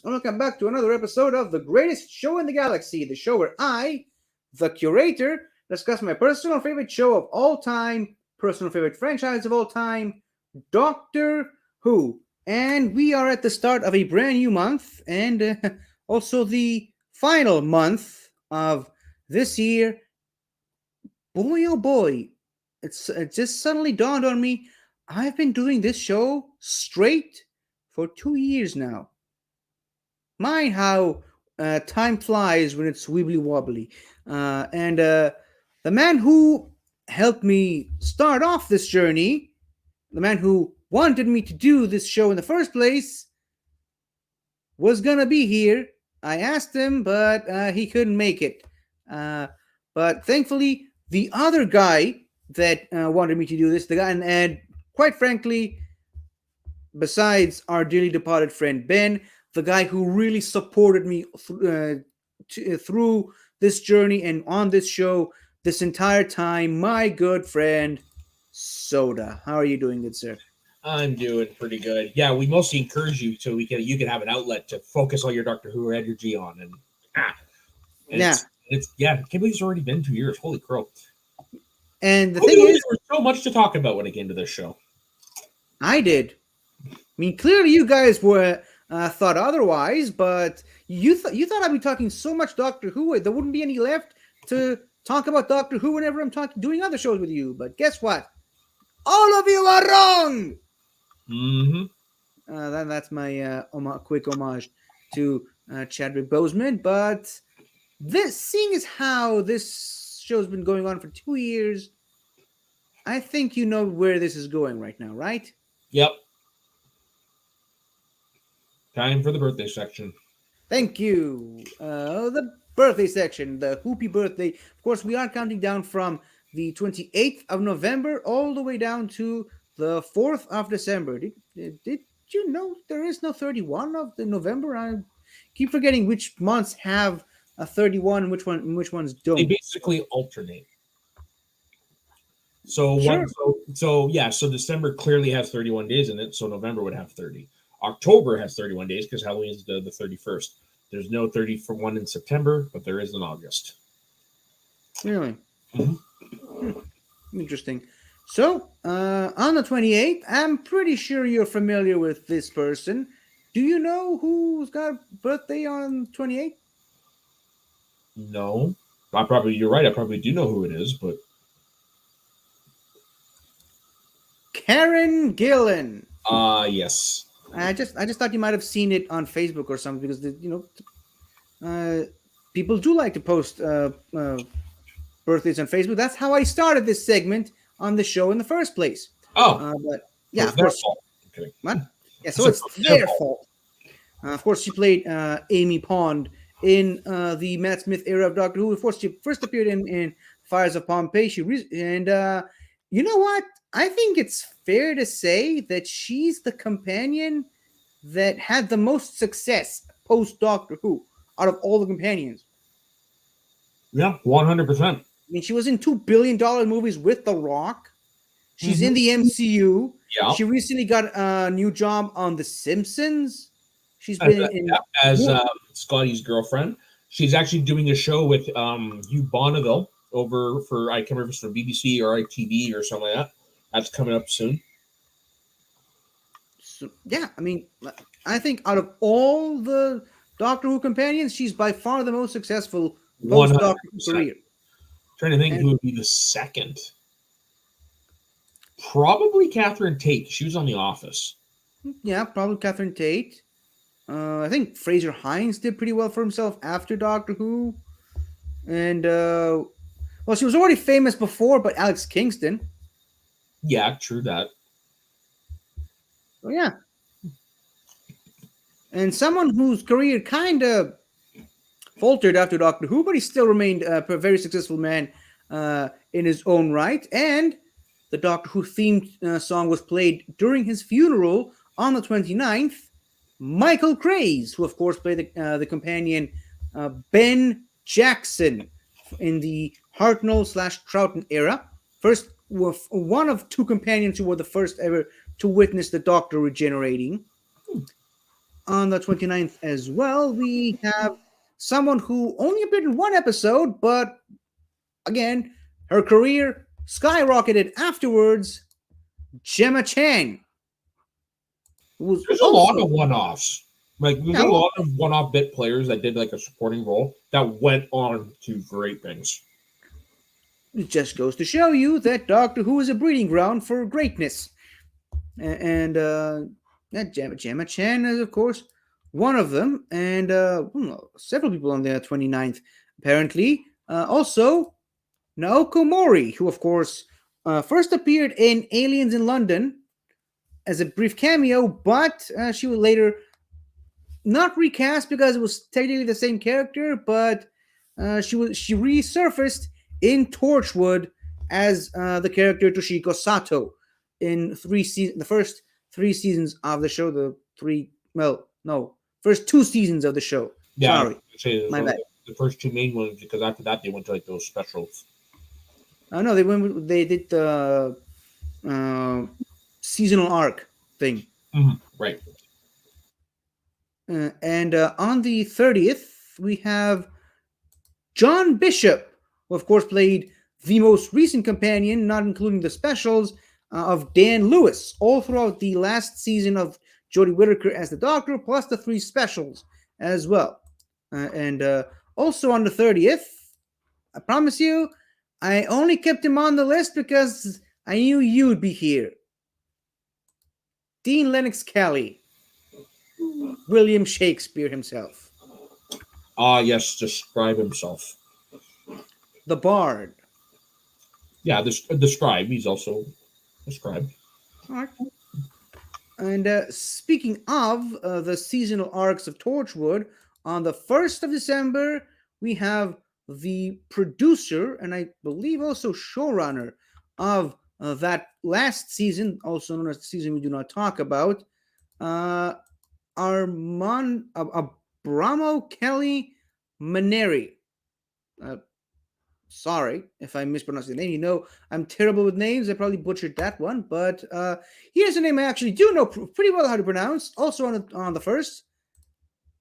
and welcome back to another episode of the greatest show in the galaxy, the show where I, the curator, discuss my personal favorite show of all time, personal favorite franchise of all time, Doctor Who. And we are at the start of a brand new month, and also the final month of this year. Boy, oh boy, it just suddenly dawned on me. I've been doing this show straight for 2 years now. Mind how time flies when it's wibbly wobbly. And the man who helped me start off this journey, the man who wanted me to do this show in the first place, was gonna be here. I asked him, but he couldn't make it. But thankfully, the other guy that wanted me to do this, the guy, and quite frankly, besides our dearly departed friend Ben, the guy who really supported me through this journey and on this show this entire time, my good friend Soda. How are you doing, good sir? I'm doing pretty good. Yeah, we mostly encourage you so you can have an outlet to focus all your Doctor Who energy on, and it's I can't believe it's already been 2 years. Holy crow! And the thing is, there was so much to talk about when it came to this show. I did. I mean, clearly you guys were thought otherwise, but you thought I'd be talking so much Doctor Who there wouldn't be any left to talk about Doctor Who whenever I'm doing other shows with you. But guess what? All of you are wrong. Mm-hmm. That's my quick homage to Chadwick Boseman. But seeing as how this show's been going on for 2 years, I think you know where this is going right now, right? Yep. Time for the birthday section. Thank you. The birthday section, the Whoopie birthday. Of course, we are counting down from the 28th of November all the way down to the 4th of December. Did you know there is no 31 of the November? I keep forgetting which months have a 31 and which ones don't. They basically alternate. So Sure. So December clearly has 31 days in it, so November would have 30. October has 31 days because Halloween is the 31st. There's no 31 in September, but there is in August. Really? Mm-hmm. Interesting. So, on the 28th, I'm pretty sure you're familiar with this person. Do you know who's got a birthday on 28th? No. You're right, I probably do know who it is, but... Karen Gillan. Yes. I just thought you might have seen it on Facebook or something because people do like to post birthdays on Facebook. That's how I started this segment on the show in the first place. But yeah, of course. Okay. What? Yeah, so it's their fault. Of course, she played Amy Pond in the Matt Smith era of Doctor Who. Of course, she first appeared in Fires of Pompeii. You know what? I think it's fair to say that she's the companion that had the most success post Doctor Who out of all the companions. Yeah, 100%. I mean, she was in $2 billion movies with The Rock. She's in the MCU. Yeah. She recently got a new job on The Simpsons. She's been as Scotty's girlfriend. She's actually doing a show with Hugh Bonneville over for, I can't remember if it's for BBC or ITV or something like that. That's coming up soon. So, yeah, I mean, I think out of all the Doctor Who companions, she's by far the most successful post-Doctor Who career. Trying to think who would be the second. Probably Catherine Tate. She was on The Office. Yeah, probably Catherine Tate. I think Fraser Hines did pretty well for himself after Doctor Who. And, she was already famous before, but Alex Kingston. Yeah, true that. Oh, yeah. And someone whose career kind of faltered after Doctor Who, but he still remained a very successful man in his own right. And the Doctor Who themed song was played during his funeral on the 29th. Michael Craze, who of course played the companion Ben Jackson in the Hartnell/Troughton era. First, one of two companions who were the first ever to witness the Doctor regenerating. on the 29th as well, we have someone who only appeared in one episode, but again, her career skyrocketed afterwards. Gemma Chan, who was There's a lot also of one-offs. Like there's a now lot of one-off bit players that did like a supporting role that went on to great things. it just goes to show you that Doctor Who is a breeding ground for greatness. And Gemma Chan is, of course, one of them, and several people on the 29th, apparently. Also, Naoko Mori, who, of course, first appeared in Aliens in London as a brief cameo, but she would later not recast because it was technically the same character, but she resurfaced in Torchwood as the character Toshiko Sato in the first 3 seasons of the show. First 2 seasons of the show. Yeah, Sorry, my bad. the first two main ones because after that they went to like those specials. No, they did the seasonal arc thing. Right. And on the 30th, we have John Bishop, who, of course, played the most recent companion, not including the specials, of Dan Lewis, all throughout the last season of Jodie Whittaker as the Doctor, plus the 3 specials as well. And also on the 30th, I promise you, I only kept him on the list because I knew you'd be here. Dean Lennox Kelly, William Shakespeare himself. Yes, describe himself. The Bard. Yeah, the scribe. He's also a scribe. All right. And speaking of the seasonal arcs of Torchwood, on the 1st of December, we have the producer and I believe also showrunner of that last season, also known as the season we do not talk about, Abramo Kelly Maneri. Sorry if I mispronounced the name. You know, I'm terrible with names. I probably butchered that one. But here's a name I actually do know pretty well how to pronounce. Also on the first,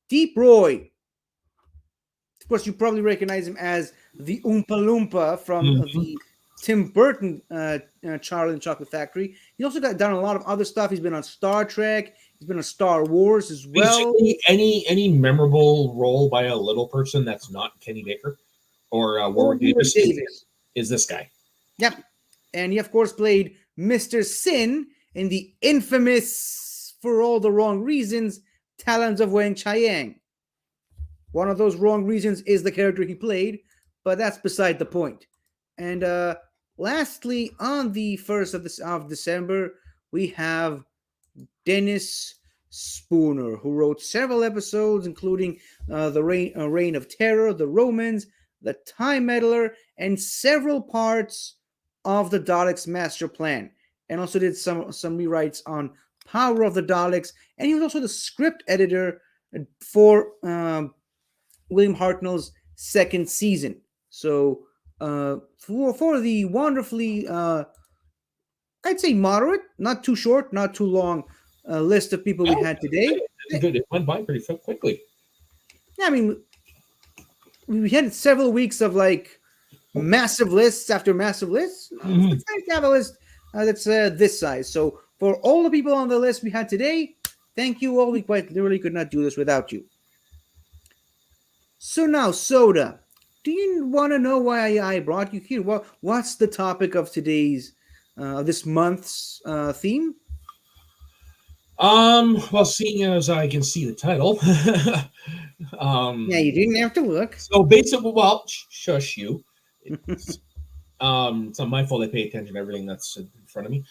Deep Roy. Of course, you probably recognize him as the Oompa Loompa from the Tim Burton Charlie and the Chocolate Factory. He also got done a lot of other stuff. He's been on Star Trek. He's been on Star Wars as well. Basically, any memorable role by a little person that's not Kenny Baker or Warwick Davis is this guy. Yep. And he, of course, played Mr. Sin in the infamous, for all the wrong reasons, Talons of Weng Chiang. One of those wrong reasons is the character he played, but that's beside the point. And lastly, on the 1st of December, we have Dennis Spooner, who wrote several episodes, including the Reign of Terror, The Romans, The Time Meddler, and several parts of the Daleks' Master Plan, and also did some rewrites on Power of the Daleks, and he was also the script editor for William Hartnell's second season. So for the wonderfully, I'd say moderate, not too short, not too long list of people we had today. Good. It went by pretty quickly. Yeah, I mean, we had several weeks of like massive lists after massive lists. It's nice to have a list that's this size. So for all the people on the list we had today, thank you all. We quite literally could not do this without you. So now, Soda, do you want to know why I brought you here? What's the topic of today's, this month's theme? Well, seeing as I can see the title, yeah, you didn't have to look. So basically, well, shush you. It's not my fault. I pay attention to everything that's in front of me.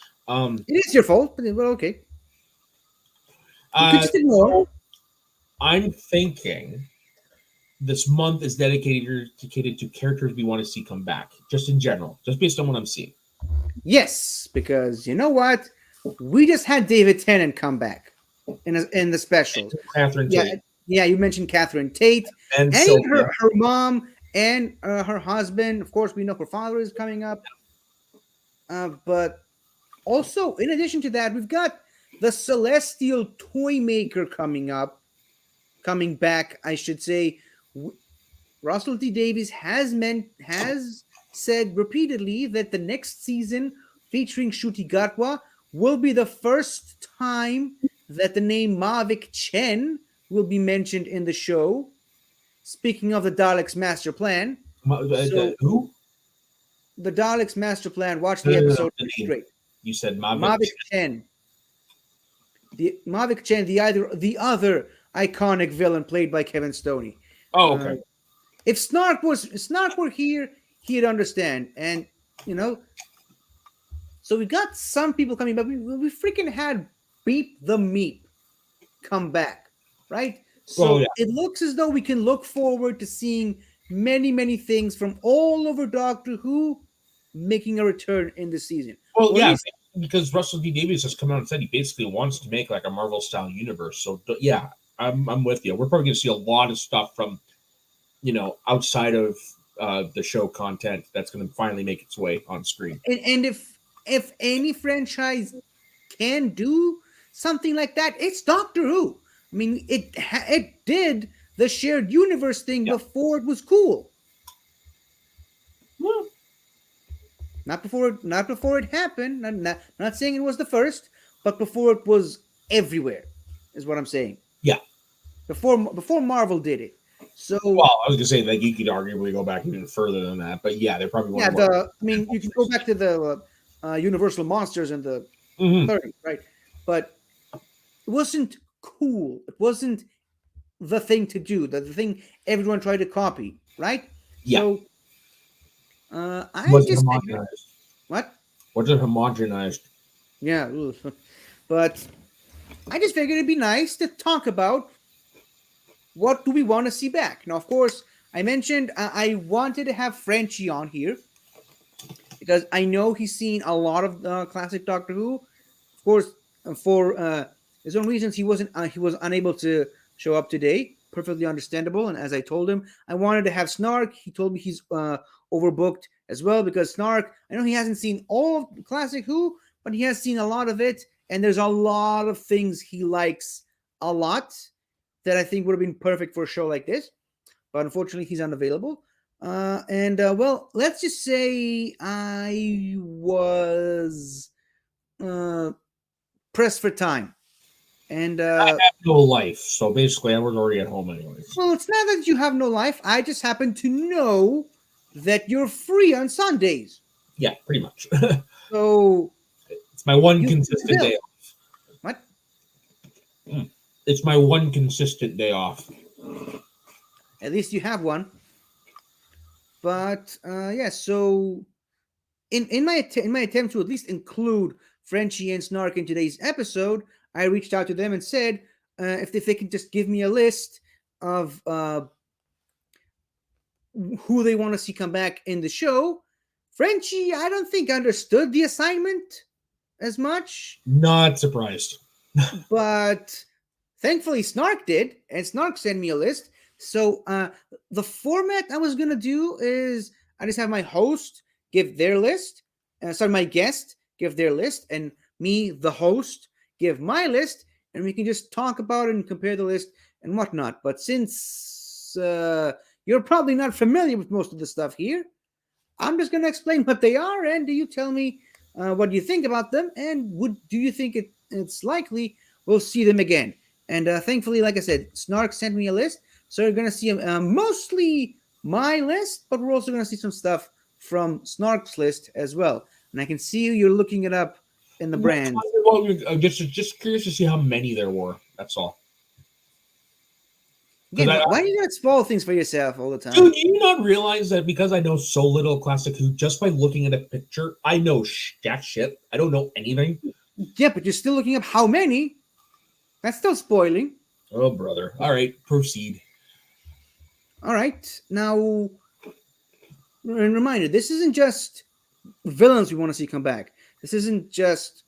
It is your fault, but okay. You could just ignore. I'm thinking this month is dedicated to characters we want to see come back, just in general, just based on what I'm seeing. Yes, because you know what? We just had David Tennant come back in the specials. Catherine Tate. Yeah, you mentioned Catherine Tate and her mom and her husband. Of course, we know her father is coming up. But also, in addition to that, we've got the Celestial Toy Maker coming up coming back, I should say, Russell T Davies has said repeatedly that the next season featuring Shuti Gatwa will be the first time that the name Mavic Chen will be mentioned in the show. Speaking of the Daleks master plan, so Who? the Daleks master plan. Watch the No, episode the name. straight. You said Mavic. Mavic Chen. The Mavic Chen, the other iconic villain played by Kevin Stoney. Oh, okay. If Snark were here, he'd understand. And so we got some people coming back. We freaking had Beep the Meep come back, right? So it looks as though we can look forward to seeing many, many things from all over Doctor Who making a return in this season. Well, yeah, because Russell D Davies has come out and said he basically wants to make like a Marvel style universe. So yeah, I'm with you. We're probably going to see a lot of stuff from outside of the show content that's going to finally make its way on screen. And if any franchise can do something like that, it's Doctor Who. I mean, it did the shared universe thing before it was cool. Well, not before it happened. Not saying it was the first, but before it was everywhere, is what I'm saying. Yeah. Before Marvel did it. So I was gonna say that you could arguably go back even further than that, but yeah, they're probably you can go back to the Universal Monsters in the 30s, right? But it wasn't cool. It wasn't the thing to do. The thing everyone tried to copy, right? Yeah. So wasn't homogenized. What? Wasn't homogenized. Yeah, but I just figured it'd be nice to talk about what do we want to see back. Now, of course, I mentioned I wanted to have Frenchie on here because I know he's seen a lot of classic Doctor Who. Of course, for his own reasons, he was unable to show up today. Perfectly understandable. And as I told him, I wanted to have Snark. He told me he's overbooked as well because Snark, I know he hasn't seen all of classic Who, but he has seen a lot of it. And there's a lot of things he likes a lot that I think would have been perfect for a show like this. But unfortunately, he's unavailable. Well, let's just say I was pressed for time. And I have no life, so basically I was already at home anyways. Well, it's not that you have no life. I just happen to know that you're free on Sundays. Yeah, pretty much. So it's my one consistent day off. What? It's my one consistent day off. At least you have one. But so in my attempt to at least include Frenchie and Snark in today's episode, I reached out to them and said if they could just give me a list of who they want to see come back in the show. Frenchie, I don't think understood the assignment as much. Not surprised. But thankfully Snark did, and Snark sent me a list. So the format I was going to do is I just have my host give their list, my guest give their list, and me, the host, give my list, and we can just talk about it and compare the list and whatnot. But since you're probably not familiar with most of the stuff here, I'm just going to explain what they are, and do you tell me what you think about them, and do you think it's likely we'll see them again? And thankfully, like I said, Snark sent me a list, so you're going to see mostly my list, but we're also going to see some stuff from Snark's list as well. And I can see you're looking it up in the brands. Well, I'm just curious to see how many there were. That's all. Again, why are you going to spoil things for yourself all the time? Dude, do you not realize that because I know so little Classic Who, just by looking at a picture, I know jack shit. I don't know anything. Yeah, but you're still looking up how many. That's still spoiling. Oh, brother. All right, proceed. All right. Now, a reminder, this isn't just villains we want to see come back. This isn't just,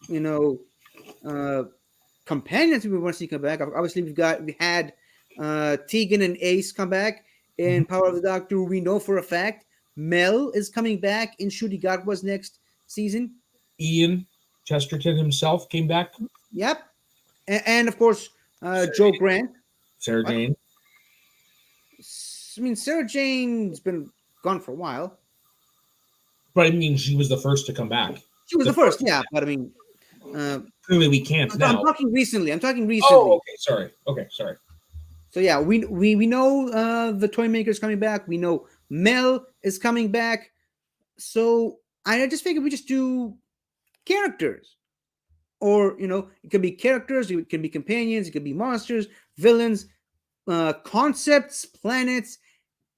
companions we want to see come back. Obviously, we had Tegan and Ace come back in Power of the Doctor. We know for a fact Mel is coming back in Ncuti Gatwa's next season. Ian Chesterton himself came back. Yep. And of course, Joe Grant. Sarah Jane. I mean, Sarah Jane's been gone for a while. But I mean, she was the first to come back. She was The the first, first. yeah. But I mean, uh, Clearly, we can't I'm now. talking recently. I'm talking Oh, recently. okay. Sorry. Okay, sorry. So yeah, we know the toy maker's coming back. We know Mel is coming back. So I just figured we just do characters, or it could be characters, it can be companions, it could be monsters, villains, concepts, planets,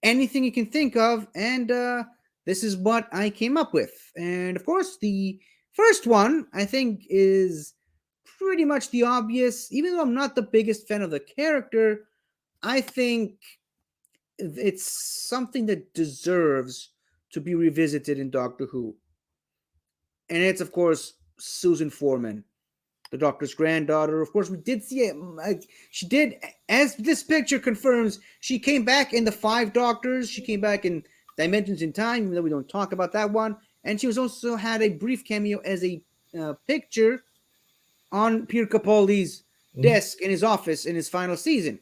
anything you can think of, and this is what I came up with. And of course, the first one I think is pretty much the obvious. Even though I'm not the biggest fan of the character, I think it's something that deserves to be revisited in Doctor Who. And it's, of course, Susan Foreman, the Doctor's granddaughter. Of course, we did see it. She did, as this picture confirms, she came back in the Five Doctors. She came back in Dimensions in Time, even though we don't talk about that one. And she was also had a brief cameo as a picture on Pierre Capaldi's desk in his office in his final season.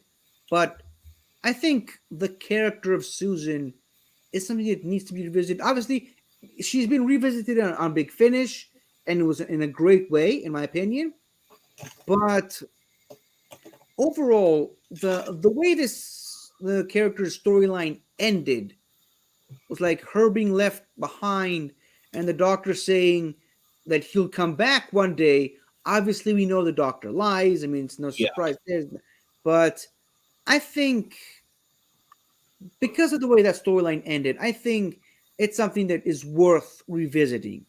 But I think the character of Susan is something that needs to be revisited. Obviously, she's been revisited on Big Finish, and it was in a great way, in my opinion. But overall, the way the character's storyline ended was like her being left behind, and the Doctor saying that he'll come back one day. Obviously, we know the Doctor lies. I mean, it's no Yeah. surprise there. But I think because of the way that storyline ended, I think it's something that is worth revisiting.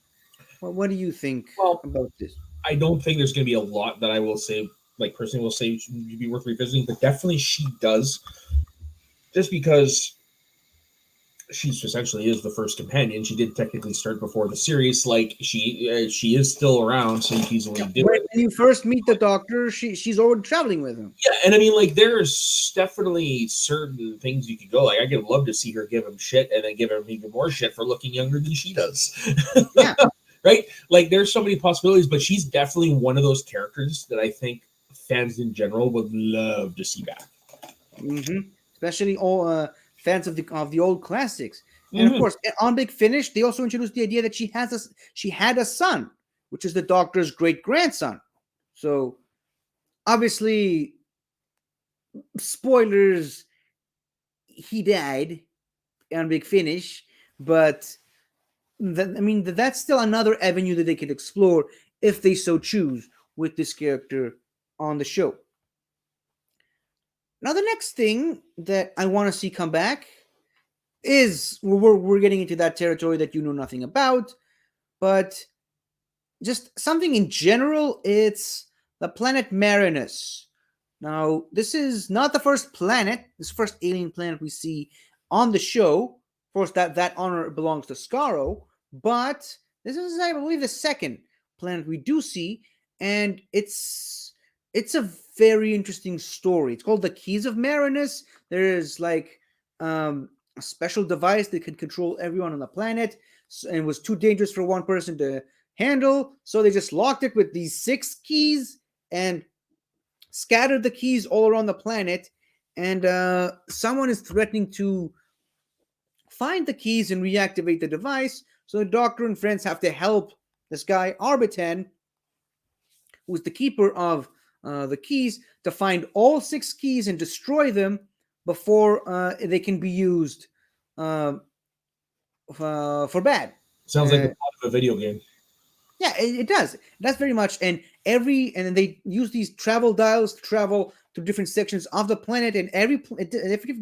Well, what do you think Well, about this? I don't think there's going to be a lot that I will say, like personally, will say should be worth revisiting, but definitely she does, just because she essentially is the first companion. She did technically start before the series. Like she is still around, so you can easily do When it. you first meet the Doctor, she's already traveling with him. Yeah, and I mean, like, there's definitely certain things you could go. Like, I could love to see her give him shit, and then give him even more shit for looking younger than she does. Yeah. Right? Like, there's so many possibilities, but she's definitely one of those characters that I think fans in general would love to see back. Mm-hmm. Especially all fans of the old classics. And of course, on Big Finish, they also introduced the idea that she had a son, which is the Doctor's great grandson. So obviously, spoilers, he died on Big Finish, but that's still another avenue that they could explore if they so choose with this character on the show. Now, the next thing that I want to see come back is we're getting into that territory that you know nothing about, but just something in general. It's the planet Marinus. Now, this is not the first planet, this first alien planet we see on the show. Of course, that honor belongs to Skaro, but this is, I believe, the second planet we do see, and it's a very interesting story. It's called the Keys of Marinus. There's like a special device that can control everyone on the planet, and it was too dangerous for one person to handle, so they just locked it with these 6 keys and scattered the keys all around the planet. And someone is threatening to find the keys and reactivate the device, so the Doctor and friends have to help this guy Arbitan, who's the keeper of the keys, to find all 6 keys and destroy them before they can be used for bad. Sounds like the plot of a video game. Yeah, it does. That's very much. And then they use these travel dials to travel to different sections of the planet, and every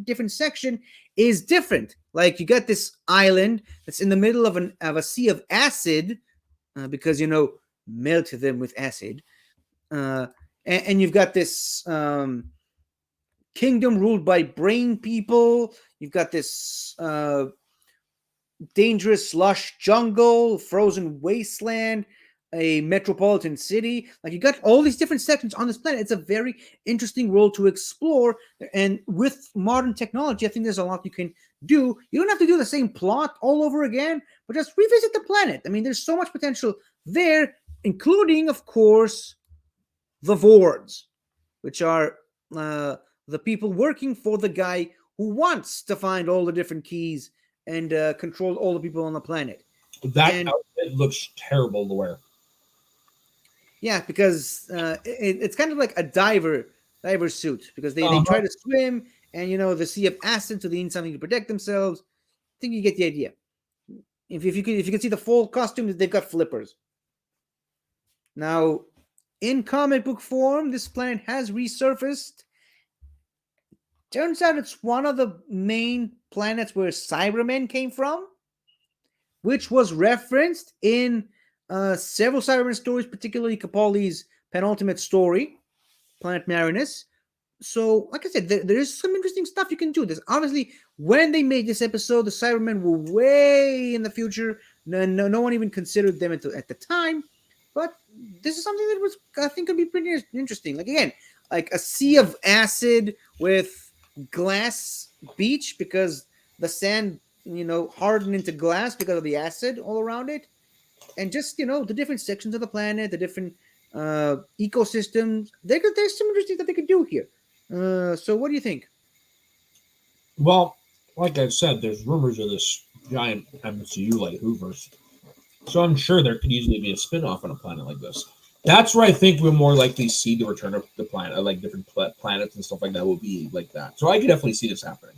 different section is different. Like, you got this island that's in the middle of a sea of acid, because melt them with acid, and you've got this kingdom ruled by brain people. You've got this dangerous lush jungle, frozen wasteland, a metropolitan city. Like, you got all these different sections on this planet. It's a very interesting world to explore, and with modern technology, I think there's a lot you can do. You don't have to do the same plot all over again, but just revisit the planet. I mean, there's so much potential there, including, of course, the Vords, which are the people working for the guy who wants to find all the different keys and control all the people on the planet. That And outfit looks terrible to wear. yeah, because it's kind of like a diver suit, because they Uh-huh. try to swim, and the sea of acid, so they need something to protect themselves. I think you get the idea. If you can see the full costume, they've got flippers. Now, in comic book form, this planet has resurfaced. Turns out it's one of the main planets where Cybermen came from, which was referenced in several Cybermen stories, particularly Capaldi's penultimate story, Planet Marinus. So, like I said, there is some interesting stuff you can do. This obviously, when they made this episode, the Cybermen were way in the future. No one even considered them at the time. But this is something that I think could be pretty interesting. Like again, like a sea of acid with glass beach, because the sand, hardened into glass because of the acid all around it, and just the different sections of the planet, the different ecosystems. There's some interesting that they could do here. So what do you think? Well, like I said, there's rumors of this giant MCU like Hoover's. So I'm sure there could easily be a spin-off on a planet like this. That's where I think we'll more likely see the return of the planet, like different planets and stuff like that will be like that. So I could definitely see this happening.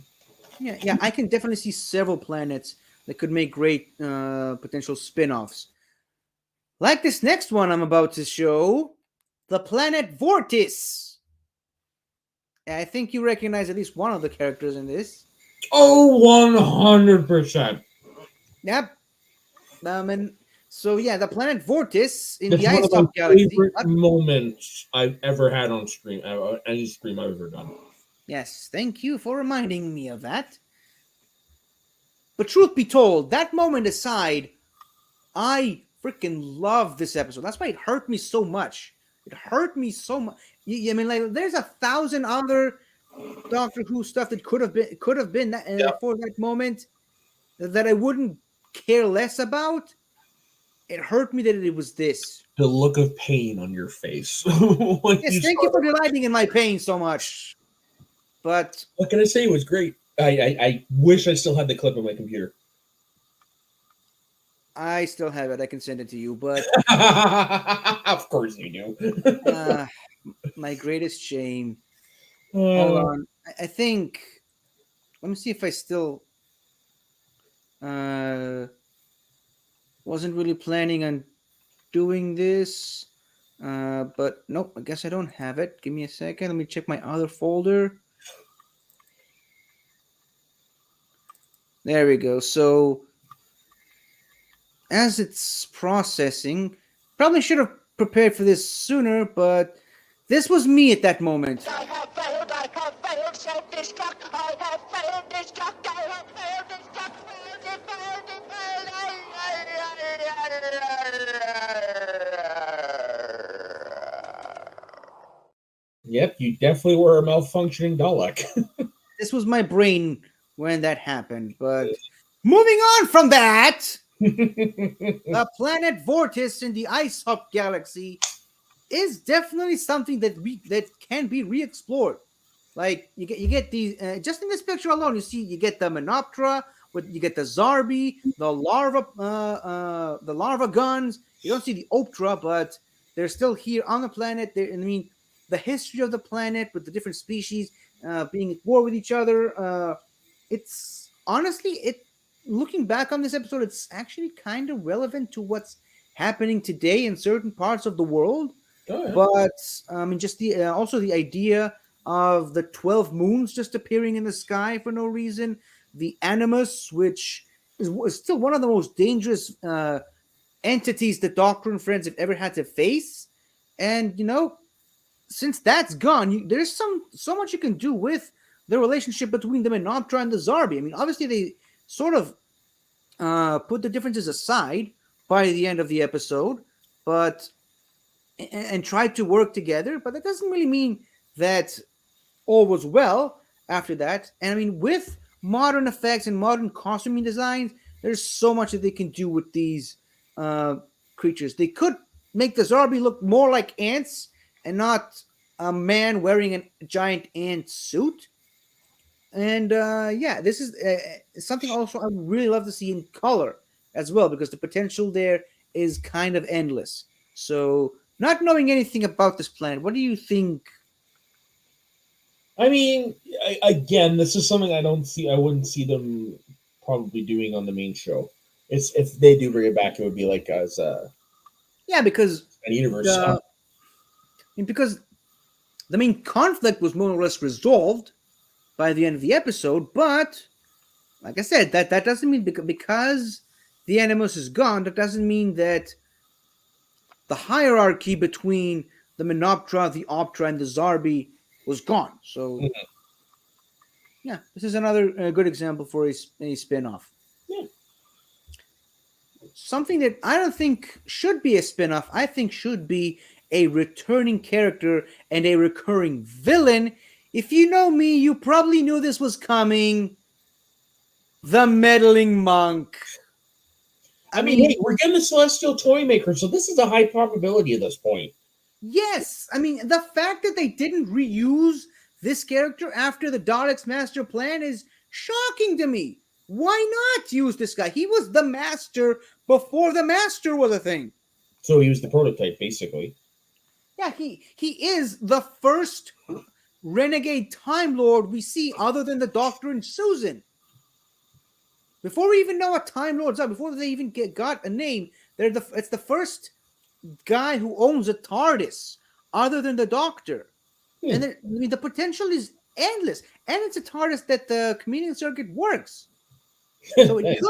Yeah, I can definitely see several planets that could make great potential spin-offs. Like this next one I'm about to show, the planet Vortis. I think you recognize at least one of the characters in this. Oh, 100%. Yep. And so yeah, the planet Vortis in That's the one Ice of my Top Galaxy. favorite moments I've ever had on stream, any stream I've ever done. Yes, thank you for reminding me of that. But truth be told, that moment aside, I freaking love this episode. That's why it hurt me so much. It hurt me so much. I mean, like, there's 1,000 other Doctor Who stuff that could have been that, Yeah. for that moment that I wouldn't care less about. It hurt me that it was this. The look of pain on your face. Yes, thank you for delighting in my pain so much. But what can I say? It was great. I wish I still had the clip on my computer. I still have it. I can send it to you. But of course you do. My greatest shame. Hold on. I think. Let me see if I still wasn't really planning on doing this. But nope, I guess I don't have it. Give me a second. Let me check my other folder. There we go. So as it's processing, probably should have prepared for this sooner, but this was me at that moment. I have failed, self-destruct, I have failed, destruct, I have failed, destruct, Yep, you definitely were a malfunctioning Dalek. This was my brain when that happened, but moving on from that, the planet Vortis in the Ice Hop Galaxy is definitely something that can be re-explored. Like you get these just in this picture alone, you get the Menoptera, you get the Zarbi, the larva guns. You don't see the Optra, but they're still here on the planet. I mean, the history of the planet with the different species being at war with each other. It's honestly, looking back on this episode, it's actually kind of relevant to what's happening today in certain parts of the world. Oh, yeah. But I mean, just the also the idea of the 12 moons just appearing in the sky for no reason, the Animus, which is still one of the most dangerous entities that Doctor and friends have ever had to face, and since that's gone, there's so much you can do with the relationship between them and Menoptera and the Zarbi. I mean, obviously they sort of put the differences aside by the end of the episode, but and tried to work together, but that doesn't really mean that all was well after that. And I mean, with modern effects and modern costuming designs, there's so much that they can do with these creatures. They could make the Zarbi look more like ants and not a man wearing a giant ant suit. And yeah, this is something also I would really love to see in color as well, because the potential there is kind of endless. So, not knowing anything about this planet, what do you think? I mean, again, this is something I don't see. I wouldn't see them probably doing on the main show. It's if they do bring it back, it would be like as Yeah, because an universe. the because the main conflict was more or less resolved by the end of the episode, but like I said, that doesn't mean because the Animus is gone, that doesn't mean that the hierarchy between the Menoptera, the Optra, and the Zarbi was gone. So, Mhm. yeah, this is another good example for a spin off. Yeah. Something that I don't think should be a spin off, I think should be a returning character and a recurring villain. If you know me, you probably knew this was coming. The Meddling Monk. I mean, hey, we're getting the Celestial Toy Maker, so this is a high probability at this point. Yes, I mean the fact that they didn't reuse this character after the Daleks' master plan is shocking to me. Why not use this guy? He was the master before the master was a thing. So he was the prototype, basically. Yeah, he is the first renegade Time Lord we see other than the Doctor and Susan. Before we even know what Time Lords are, before they even got a name, it's the first guy who owns a TARDIS other than the Doctor. And I mean, the potential is endless. And it's a TARDIS that the communion circuit works. So it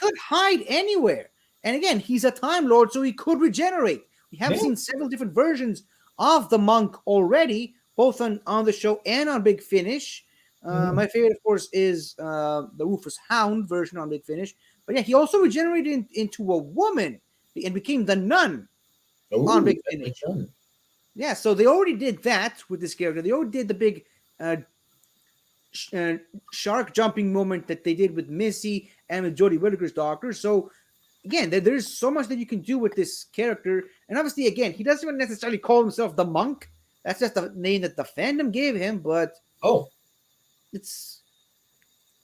could hide anywhere. And again, he's a Time Lord, so he could regenerate. We have seen several different versions of the monk already, both on the show and on Big Finish. My favorite, of course, is the Rufus Hound version on Big Finish. But yeah, he also regenerated into a woman and became the nun on Big Finish. Yeah, so they already did that with this character. They already did the big shark jumping moment that they did with Missy and with Jodie Whittaker's Doctor. So again, there's so much that you can do with this character. And obviously, again, he doesn't even necessarily call himself the monk. That's just the name that the fandom gave him. But it's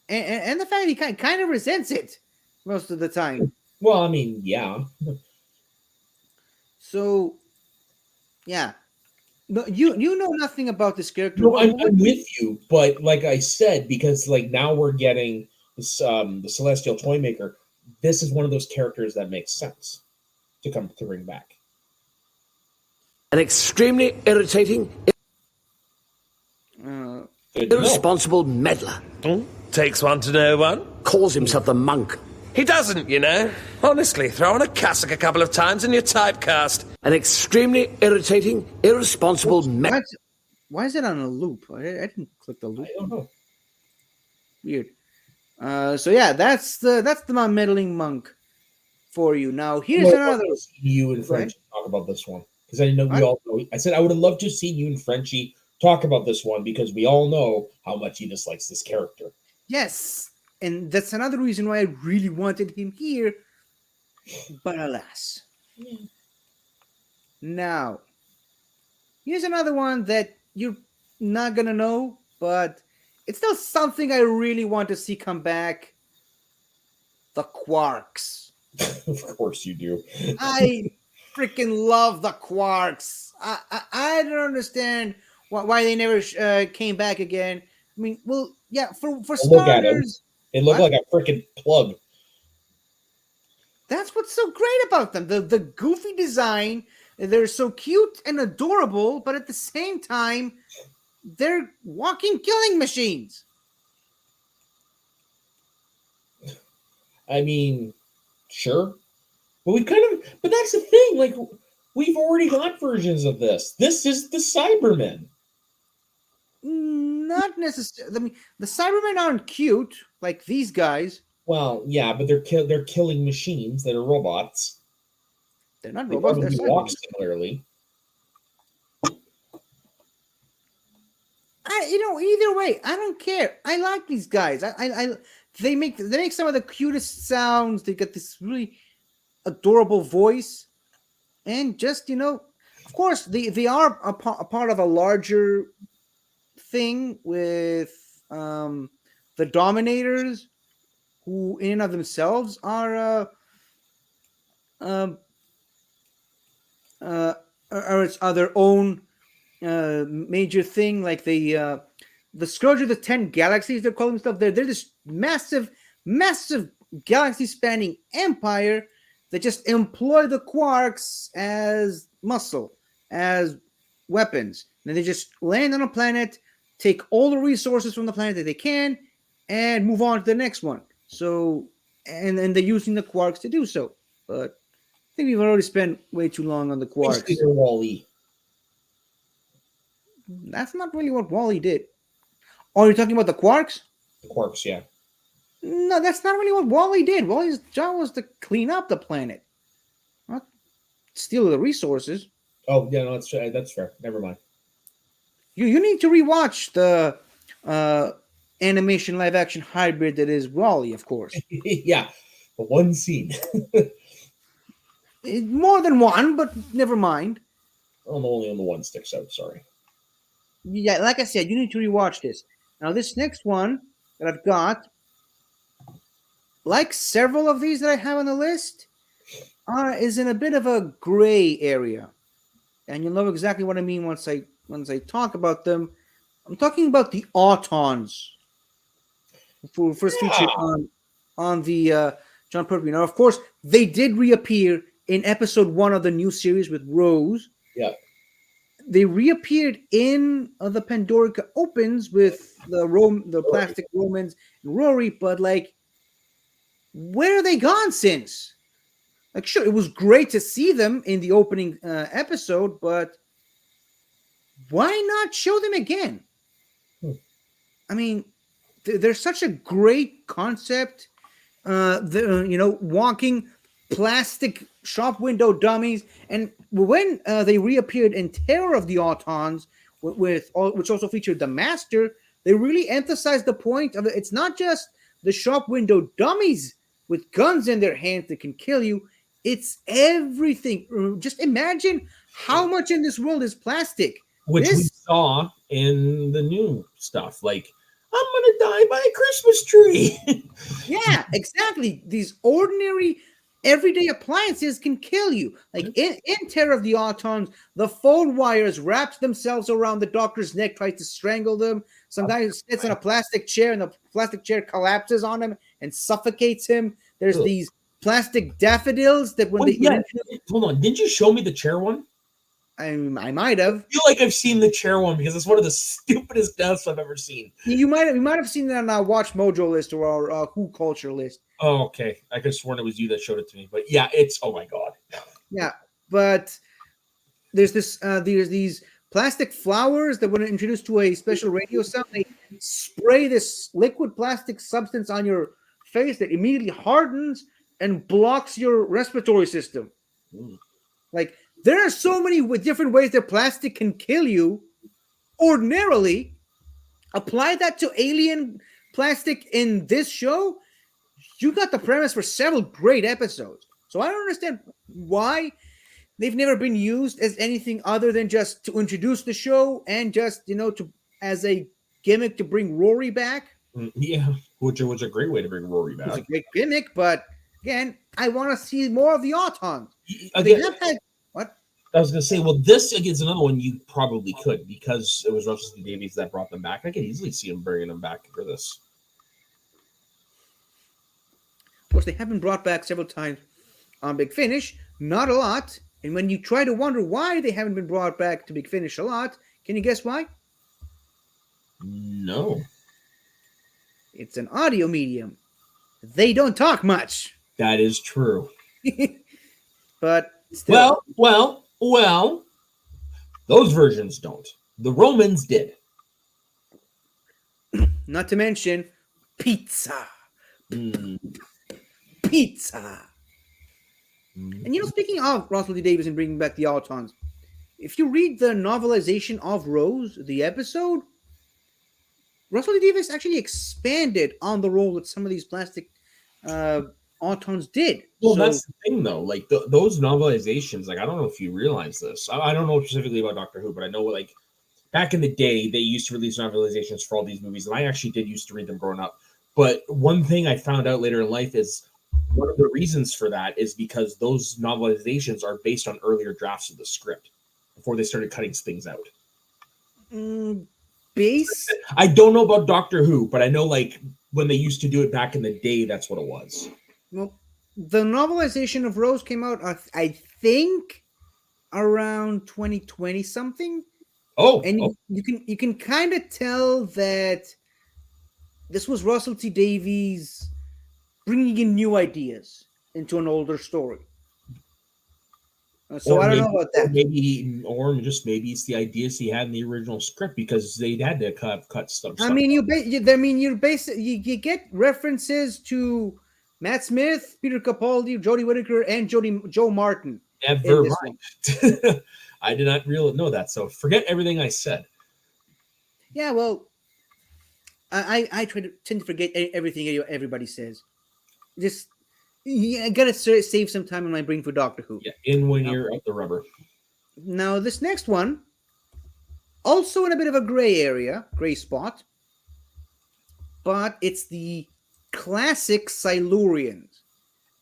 and the fact he kind of resents it most of the time. Well, I mean, yeah. So, yeah. No, you know nothing about this character. No, I'm with you, but like I said, because like now we're getting this the Celestial Toy Maker. This is one of those characters that makes sense to bring back. An extremely irritating, irresponsible meddler. Takes one to know one. Calls himself the monk. He doesn't, you know. Honestly, throw on a cassock a couple of times and you're typecast. An extremely irritating, irresponsible meddler. Why is it on a loop? I didn't click the loop. I don't know. Weird. So yeah, that's the meddling monk for you. Now here's another. You and Frenchie talk about this one because I know we all know. I said I would have loved to see you and Frenchie talk about this one because we all know how much he dislikes this character. Yes, and that's another reason why I really wanted him here, but alas. Now, here's another one that you're not gonna know, but it's still something I really want to see come back. The Quarks. Of course you do. I freaking love the Quarks. I don't understand why they never came back again. I mean, well, yeah, for starters, they look like a freaking plug. That's what's so great about them. The goofy design. They're so cute and adorable, but at the same time, they're walking killing machines. I mean, sure. But but that's the thing. Like, we've already got versions of this. This is the Cybermen. Not necessarily. I mean, the Cybermen aren't cute like these guys. Well, yeah, but they're killing machines that are robots. They're not robots. They walk similarly. Either way, I don't care. I like these guys. They make some of the cutest sounds. They got this really adorable voice, and just of course, they are a part of a larger thing with the Dominators, who in and of themselves um, are their own major thing. Like the Scourge of the 10 Galaxies, they're calling themselves. They're this massive galaxy-spanning empire that just employ the quarks as muscle, as weapons. And they just land on a planet, take all the resources from the planet that they can, and move on to the next one. So, and they're using the quarks to do so. But I think we've already spent way too long on the quarks. Basically, they're Wall-E. That's not really what Wall-E did. Oh, you're talking about the quarks? The quarks, yeah. No, that's not really what Wall-E did. Wall-E's job was to clean up the planet, not steal the resources. Oh, yeah, no, that's fair. Never mind. You need to rewatch the animation live action hybrid that is Wall-E, of course. Yeah, the one scene. More than one, but never mind. Only on the one sticks out. Sorry. Yeah, like I said, you need to rewatch this. Now, this next one that I've got, like several of these that I have on the list, is in a bit of a gray area, and you'll know exactly what I mean once I talk about them. I'm talking about the Autons, who were first featured on the John Pertwee. Now, of course, they did reappear in episode 1 of the new series with Rose. Yeah. They reappeared in the Pandorica Opens with the plastic Romans and Rory, but like, where are they gone since? Like, sure, it was great to see them in the opening episode, but why not show them again? I mean, they're such a great concept. Walking plastic shop window dummies, and when they reappeared in Terror of the Autons, which also featured the Master, they really emphasized the point of it. It's not just the shop window dummies with guns in their hands that can kill you. It's everything. Just imagine how much in this world is plastic. Which we saw in the new stuff. Like, I'm gonna die by a Christmas tree. Yeah, exactly. These ordinary everyday appliances can kill you. Like in Terror of the Autons, the phone wires wraps themselves around the doctor's neck, tries to strangle them. Some guy sits in a plastic chair, and the plastic chair collapses on him and suffocates him. There's these plastic daffodils that when hold on, did you show me the chair one? I might have. I feel like I've seen the chair one because it's one of the stupidest deaths I've ever seen. You might have seen that on our Watch Mojo list or our Who Culture list. Oh, okay. I could have sworn it was you that showed it to me, but yeah, it's oh my god. Yeah, but there's these plastic flowers that when introduced to a special radio sound, they spray this liquid plastic substance on your face that immediately hardens and blocks your respiratory system. Like, there are so many different ways that plastic can kill you. Ordinarily, apply that to alien plastic in this show, you got the premise for several great episodes. So I don't understand why they've never been used as anything other than just to introduce the show and just, to as a gimmick to bring Rory back. Yeah, which was a great way to bring Rory back. It's a great gimmick, but again, I want to see more of the Autons. Again, they have had what? I was going to say, well, this is another one you probably could because it was Russell Davies that brought them back. I could easily see him bringing them back for this. Of course, they have been brought back several times on Big Finish, not a lot. And when you try to wonder why they haven't been brought back to Big Finish a lot, can you guess why? No. It's an audio medium. They don't talk much. That is true. But still. Well, those versions don't. The Romans did. Not to mention pizza. Pizza. And speaking of Russell T. Davies and bringing back the Autons, if you read the novelization of Rose, the episode, Russell T. Davies actually expanded on the role that some of these plastic Autons did. Well, that's the thing, though. Like those novelizations, like I don't know if you realize this. I don't know specifically about Doctor Who, but I know back in the day, they used to release novelizations for all these movies, and I actually did used to read them growing up. But one thing I found out later in life is one of the reasons for that is because those novelizations are based on earlier drafts of the script before they started cutting things out. Base? I don't know about Doctor Who, but I know like when they used to do it back in the day, that's what it was. Well, the novelization of Rose came out, I think, around 2020 something. Oh, And you can kind of tell that this was Russell T Davies bringing in new ideas into an older story. So I don't know about that. Or maybe it's the ideas he had in the original script because they had to cut stuff. I mean, you get references to Matt Smith, Peter Capaldi, Jodie Whittaker, and Joe Martin. Never mind. I did not really know that, so forget everything I said. Yeah, well, I tend to forget everything everybody says. Just I gotta save some time in my brain for Doctor Who. Yeah, in when you're up the rubber. Now this next one, also in a bit of a gray spot, but it's the classic Silurians.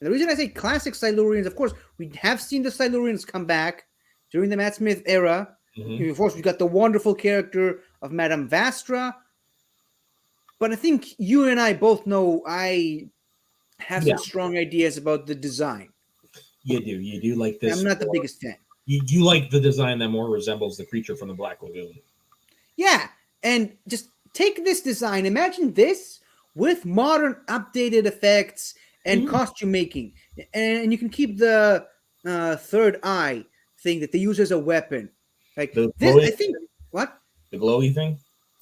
And the reason I say classic Silurians, of course, we have seen the Silurians come back during the Matt Smith era. Mm-hmm. Of course, we got the wonderful character of Madame Vastra. But I think you and I both know I have some strong ideas about the design. You do like this. I'm not the biggest fan. You like the design that more resembles the creature from the Black Lagoon. Yeah, and just take this design. Imagine this with modern updated effects and costume making. And you can keep the third eye thing that they use as a weapon. Like this, I think. What? The glowy thing?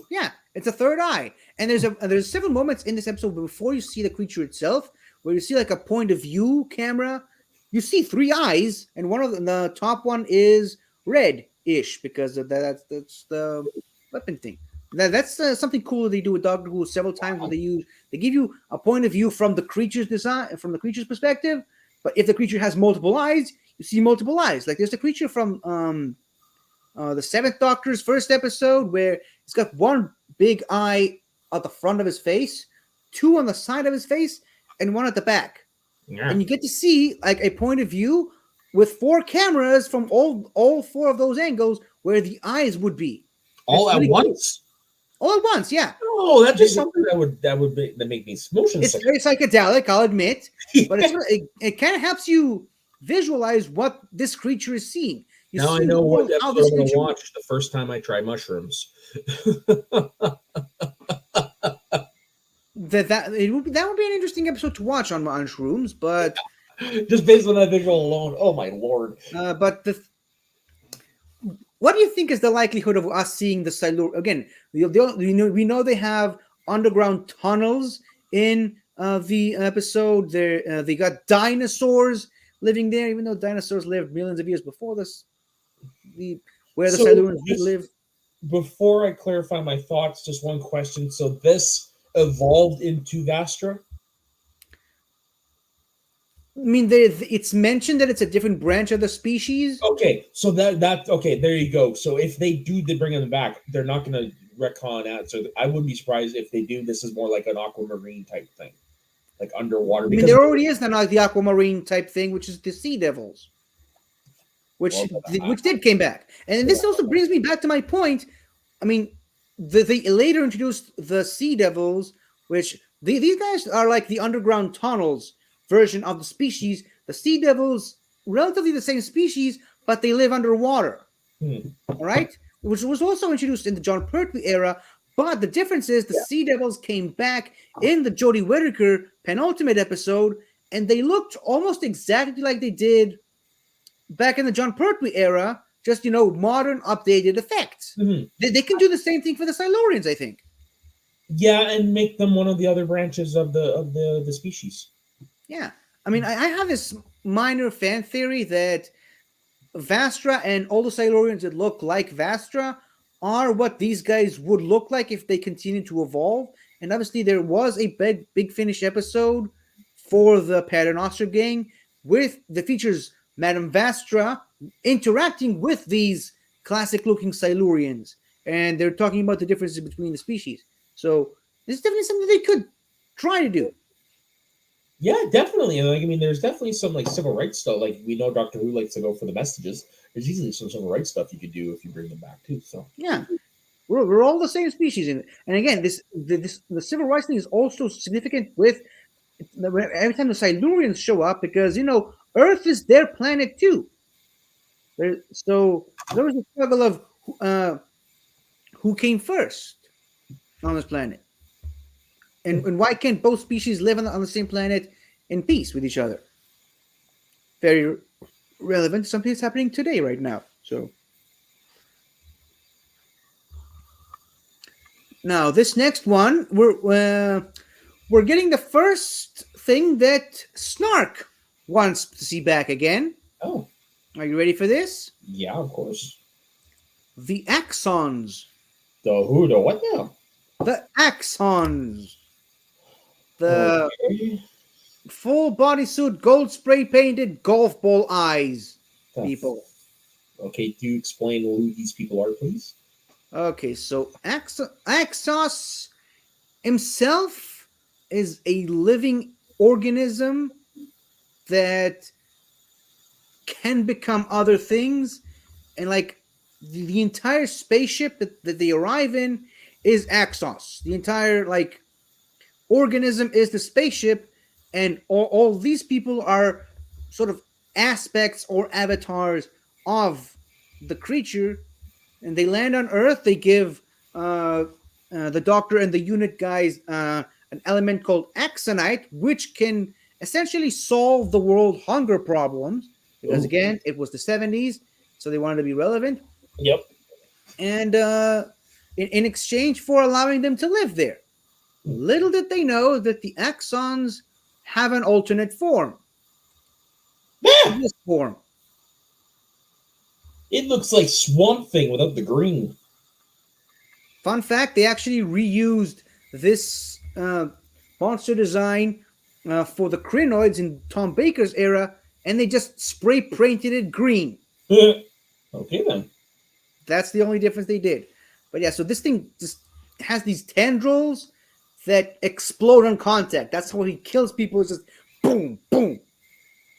Yeah, it's a third eye. And there's several moments in this episode before you see the creature itself where you see like a point of view camera. You see three eyes, and one of the top one is red-ish because of that's the weapon thing. That's something cool they do with Doctor Who several times. Where they give you a point of view from the creature's design, from the creature's perspective. But if the creature has multiple eyes, you see multiple eyes. Like there's the creature from the Seventh Doctor's first episode where it's got one big eye at the front of his face, two on the side of his face, and one at the back. Yeah. And you get to see like a point of view with four cameras from all four of those angles where the eyes would be. All at once? Cool. All at once, yeah. Oh, that's just something that make me motion sick. It's very psychedelic, I'll admit, but it kind of helps you visualize what this creature is seeing. Now I know what episode I'm going to watch the first time I try mushrooms. That would be an interesting episode to watch on mushrooms, but just based on that visual alone, oh my lord! But what do you think is the likelihood of us seeing the Silurian again? We know they have underground tunnels in the episode. They got dinosaurs living there, even though dinosaurs lived millions of years before this. Where the Silurians did live. Before I clarify my thoughts, just one question. So this evolved into Vastra? I mean, it's mentioned that it's a different branch of the species. Okay, so that okay, there you go. So if they bring them back, they're not going to retcon that. So I wouldn't be surprised if they do. This is more like an aquamarine type thing, like underwater. I mean, there already is now the aquamarine type thing, which is the sea devils, which did came back. And this also brings me back to my point. I mean, they later introduced the sea devils, which these guys are like the underground tunnels version of the species. The sea devils, relatively the same species, but they live underwater. All right, which was also introduced in the John Pertwee era. But the difference is the sea devils came back in the Jodie Whittaker penultimate episode, and they looked almost exactly like they did back in the John Pertwee era. Just, modern, updated effects. Mm-hmm. They can do the same thing for the Silurians, I think. Yeah, and make them one of the other branches of the species. Yeah. I mean, I have this minor fan theory that Vastra and all the Silurians that look like Vastra are what these guys would look like if they continue to evolve. And obviously, there was a Big Finish episode for the Paternoster gang with the features Madame Vastra interacting with these classic-looking Silurians. and they're talking about the differences between the species. So this is definitely something they could try to do. Yeah, definitely. And like, I mean, there's definitely some like civil rights stuff. Like we know Doctor Who likes to go for the messages. There's usually some civil rights stuff you could do if you bring them back too. So Yeah, we're all the same species, and again, the civil rights thing is also significant with every time the Silurians show up because Earth is their planet too. So there was a struggle of who came first on this planet, and why can't both species live on the same planet in peace with each other? Very relevant. Something that's happening today, right now. So now this next one, we're getting the first thing that Snark wants to see back again. oh Are you ready for this? yeah, of course. The axons. The who? The what now? The axons. The Okay. full bodysuit, gold spray painted golf ball eyes. The People. Okay, do you explain who these people are, please? Okay, so Axos himself is a living organism that can become other things, and like the entire spaceship that they arrive in is Axos. The entire like organism is the spaceship, and all these people are sort of aspects or avatars of the creature, and they land on Earth. They give the Doctor and the unit guys an element called Axonite, which can essentially solve the world hunger problems. Because Ooh. again, it was the 70s, so they wanted to be relevant. Yep. And in exchange for allowing them to live there. Little did they know that the Axons have an alternate form. Yeah. This form. It looks like Swamp Thing without the green. Fun fact, they actually reused this monster design for the Crinoids in Tom Baker's era, and they just spray painted it green. Okay, then. That's the only difference they did. But yeah, so this thing just has these tendrils that explode on contact. That's how he kills people. It's just boom, boom.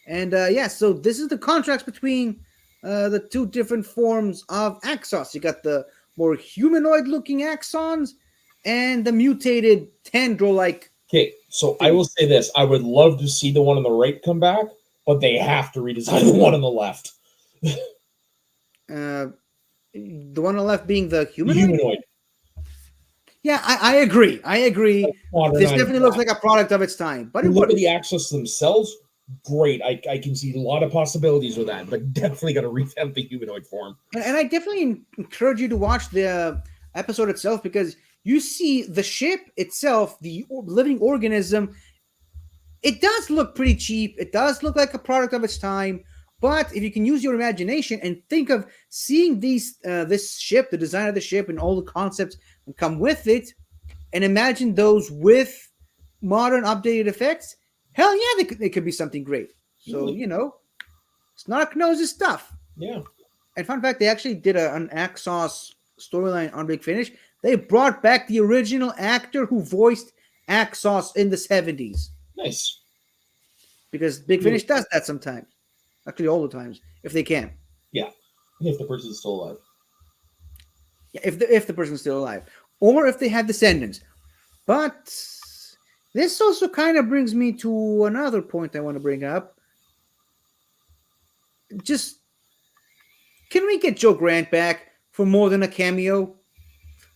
And yeah, so this is the contrast between the two different forms of Axos. You got the more humanoid-looking Axons and the mutated tendril-like. Okay, so I will say this. I would love to see the one on the right come back, but they have to redesign the one on the left. The one on the left being the The humanoid? humanoid. Yeah, I agree. I agree. This definitely looks like a product of its time. But it look at works. the Axis themselves. Great. I can see a lot of possibilities with that, but definitely got to revamp the humanoid form. And I definitely encourage you to watch the episode itself, because you see the ship itself, the living organism. It does look pretty cheap. It does look like a product of its time. But if you can use your imagination and think of seeing this ship, the design of the ship, and all the concepts that come with it, and imagine those with modern updated effects, hell yeah, they could be something great. So, Snark knows his stuff. Yeah. And fun fact, they actually did an Axos storyline on Big Finish. They brought back the original actor who voiced Axos in the 70s. Nice. Because Big Finish does that sometimes. Actually, all the times, if they can. Yeah. If the person's still alive. Yeah, if the person's still alive. Or if they have descendants. But this also kind of brings me to another point I want to bring up. Just, can we get Jo Grant back for more than a cameo?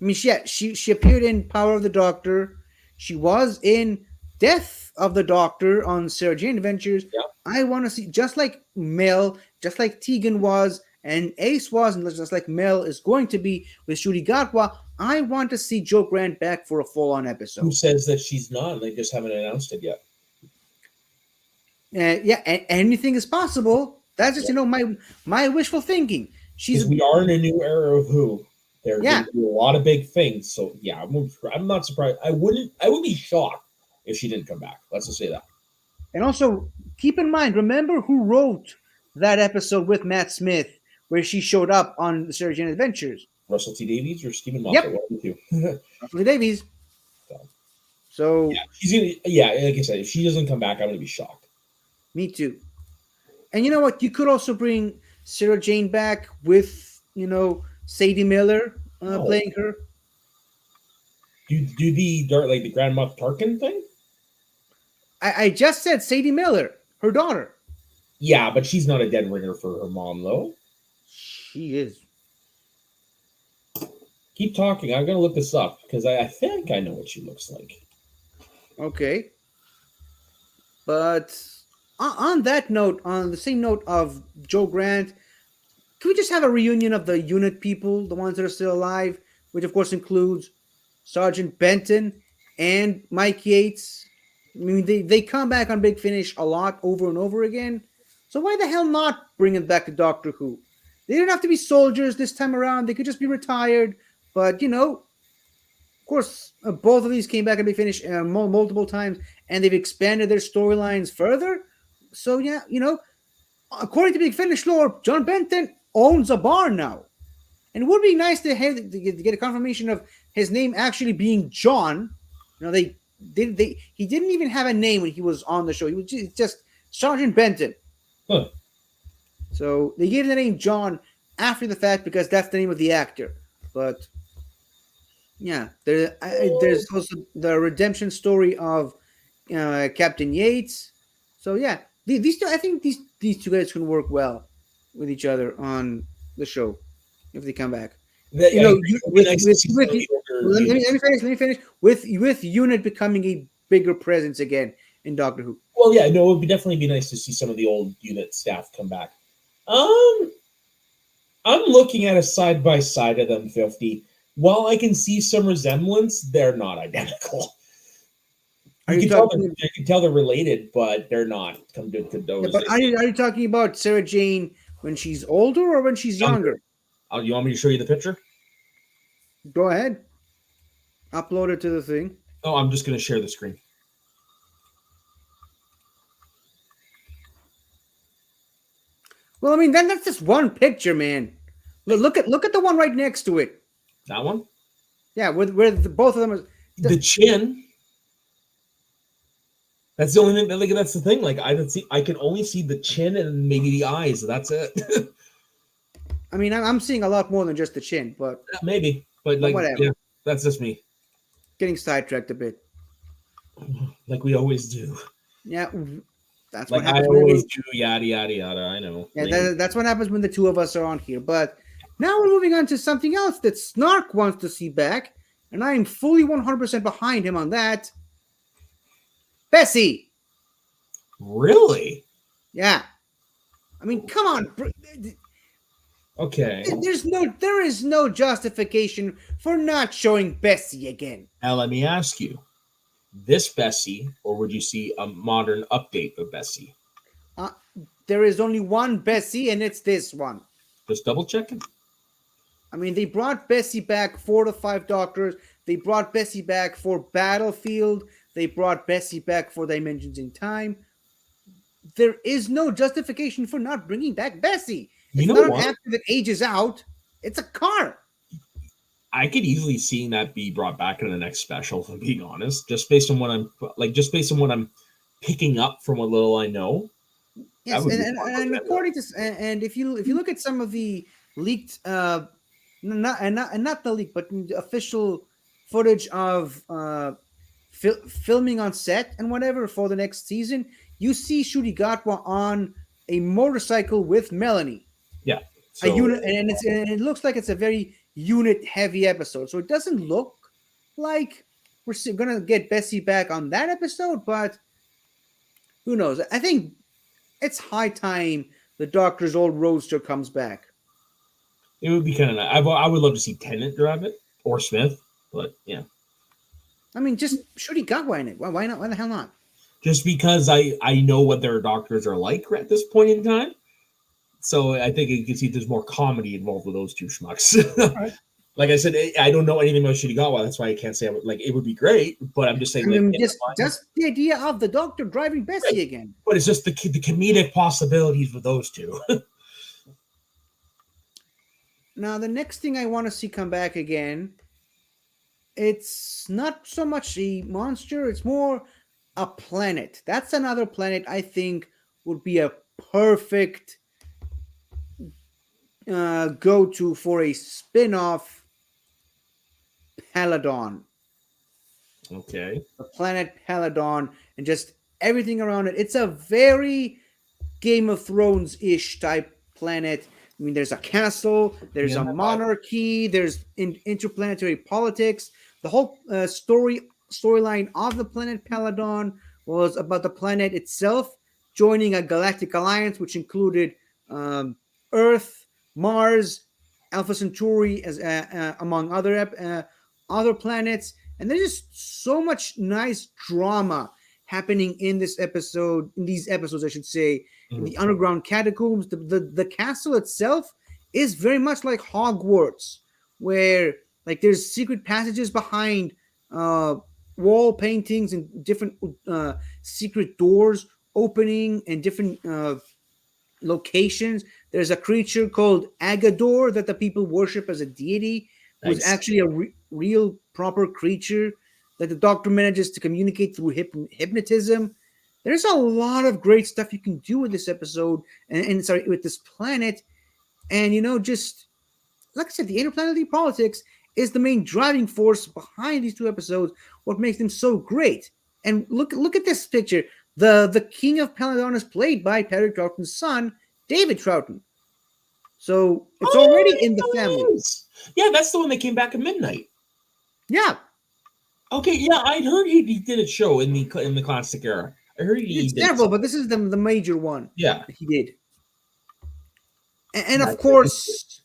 I mean, she appeared in Power of the Doctor. She was in Death of the Doctor on Sarah Jane Adventures. Yeah. I want to see, just like Mel, just like Tegan was, and Ace was, and just like Mel is going to be with Shuri Gatwa, I want to see Jo Grant back for a full-on episode. Who says that she's not? They just haven't announced it yet. Yeah, anything is possible. That's just my wishful thinking. We are in a new era of Who. They're going to do a lot of big things. So yeah, I'm not surprised. I would be shocked if she didn't come back. Let's just say that. And also keep in mind, remember who wrote that episode with Matt Smith where she showed up on the Sarah Jane Adventures? Russell T Davies or Stephen Yep. Moffat? One of the two. Russell T Davies. So Yeah, she's gonna. Yeah, like I said, if she doesn't come back, I'm gonna be shocked. me too. And you know what? You could also bring Sarah Jane back with, Sadie Miller playing her. Do the Grand Moff Tarkin thing? I just said Sadie Miller, her daughter. Yeah, but she's not a dead ringer for her mom, though. She is. Keep talking. I'm gonna look this up because I think I know what she looks like. Okay. But on that note, on the same note of Joe Grant, can we just have a reunion of the unit people, the ones that are still alive, which of course includes Sergeant Benton and Mike Yates? I mean, they come back on Big Finish a lot over and over again. So why the hell not bring them back to Doctor Who? They didn't have to be soldiers this time around. They could just be retired. But, of course, both of these came back on Big Finish multiple times, and they've expanded their storylines further. So, yeah, according to Big Finish lore, John Benton owns a bar now. And it would be nice to get a confirmation of his name actually being John. He didn't even have a name when he was on the show. He was just Sergeant Benton. Huh. So they gave him the name John after the fact because that's the name of the actor. But yeah, there's also the redemption story of Captain Yates. So yeah, these two, I think these two guys can work well with each other on the show if they come back. Let me finish. With Unit becoming a bigger presence again in Doctor Who. Well, yeah, no, it would definitely be nice to see some of the old Unit staff come back. I'm looking at a side by side of them 50. While I can see some resemblance, they're not identical. You can tell they're related, but they're not. Come to those. Yeah, but are you talking about Sarah Jane when she's older or when she's younger? You want me to show you the picture? Go ahead. Upload it to the thing. Oh, I'm just going to share the screen. Well, I mean, that's just one picture, man. Look at the one right next to it. That one? Yeah, where both of them are. The chin. That's the only thing. Like, that's the thing. Like, I can only see the chin and maybe the eyes. That's it. I mean, I'm seeing a lot more than just the chin, but maybe. But like, whatever. Yeah, that's just me. Getting sidetracked a bit. Like we always do. Yeah, that's like what happens. I always do. Yada yada yada. I know. Yeah, that's what happens when the two of us are on here. But now we're moving on to something else that Snark wants to see back, and I am fully 100% behind him on that. Bessie. Really? Yeah. I mean, come on. Okay. There is no justification for not showing Bessie again. Now let me ask you, this Bessie, or would you see a modern update of Bessie? There is only one Bessie, and it's this one. Just double checking. I mean, they brought Bessie back 4 to 5 Doctors. They brought Bessie back for Battlefield. They brought Bessie back for Dimensions in Time. There is no justification for not bringing back Bessie. It's not an actor that ages out. It's a car. I could easily see that be brought back in the next special, if I'm being honest. Just based on what I'm picking up from what little I know. Yes, and according to if you look at some of the leaked not the leak, but the official footage of filming on set and whatever for the next season, you see Shuri Gatwa on a motorcycle with Melanie. Yeah. So, a unit, and it looks like it's a very unit-heavy episode. So it doesn't look like we're going to get Bessie back on that episode, but who knows? I think it's high time the Doctor's old roadster comes back. It would be kind of nice. I would love to see Tennant drive it, or Smith, but yeah. I mean, just Shuri Gatwa in it. Why not? Why the hell not? Just because I know what their Doctors are like at this point in time. So I think you can see there's more comedy involved with those two schmucks. Right. Like I said, I don't know anything about Shuri Gatwa. That's why I can't say it would be great. But I'm just saying, I mean, just the idea of the Doctor driving Bessie again. But it's just the comedic possibilities with those two. Now, the next thing I want to see come back again, it's not so much a monster, it's more a planet. That's another planet I think would be a perfect go to for a spin off Peladon. Okay. The planet Peladon and just everything around it. It's a very Game of Thrones ish type planet. I mean, there's a castle, there's Yeah, a monarchy, there's interplanetary politics. The whole storyline of the planet Peladon was about the planet itself joining a galactic alliance, which included Earth, Mars, Alpha Centauri, as among other planets. And there's just so much nice drama happening in these episodes, I should say, in the underground catacombs. The castle itself is very much like Hogwarts, where like there's secret passages behind wall paintings and different secret doors opening and different locations. There's a creature called Agador that the people worship as a deity, who's Nice. actually a real proper creature that the doctor manages to communicate through hypnotism. There's a lot of great stuff you can do with this episode and sorry, with this planet. And just like I said, the interplanetary politics is the main driving force behind these two episodes, what makes them so great. And look at this picture. The king of Peladon is played by Perry Troughton's son, David Troughton. So it's already in the family. Yeah, that's the one that came back at midnight. Yeah. Okay, yeah, I'd heard he did a show in the classic era. I heard he did several, but this is the major one. Yeah, he did. And of course,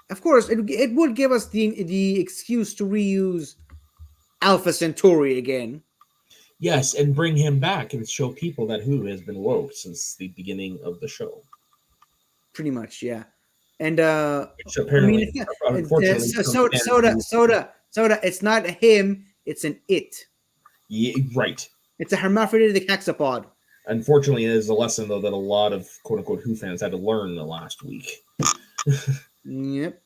it would give us the excuse to reuse Alpha Centauri again. Yes, and bring him back and show people that Who has been woke since the beginning of the show. Pretty much, yeah. And which apparently, unfortunately, Soda. It's not a him; it's an it. Yeah, right. It's a hermaphroditic hexapod. Unfortunately, it is a lesson though that a lot of quote unquote Who fans had to learn in the last week. Yep.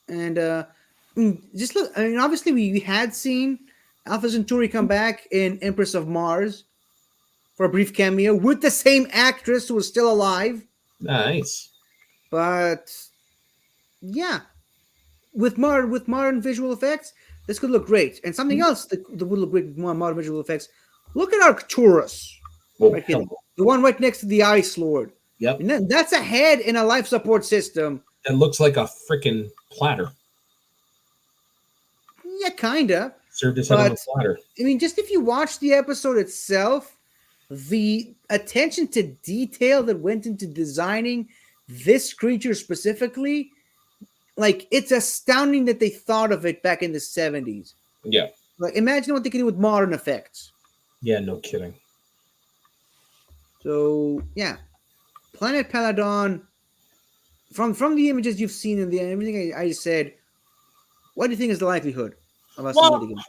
And just look. I mean, obviously, we had seen Alpha Centauri come back in Empress of Mars for a brief cameo with the same actress who was still alive. Nice. But yeah, with modern visual effects, this could look great. And something else that would look great with more modern visual effects. Look at Arcturus. Right here. The one right next to the Ice Lord. Yep. And then that's a head in a life support system. It looks like a freaking platter. Yeah, kinda. Served his head on a platter. I mean, just if you watch the episode itself, the attention to detail that went into designing this creature specifically, like, it's astounding that they thought of it back in the 70s. Yeah. Like, imagine what they can do with modern effects. Yeah, no kidding. So, yeah. Planet Peladon, from the images you've seen and everything I just said, what do you think is the likelihood of us seeing it again?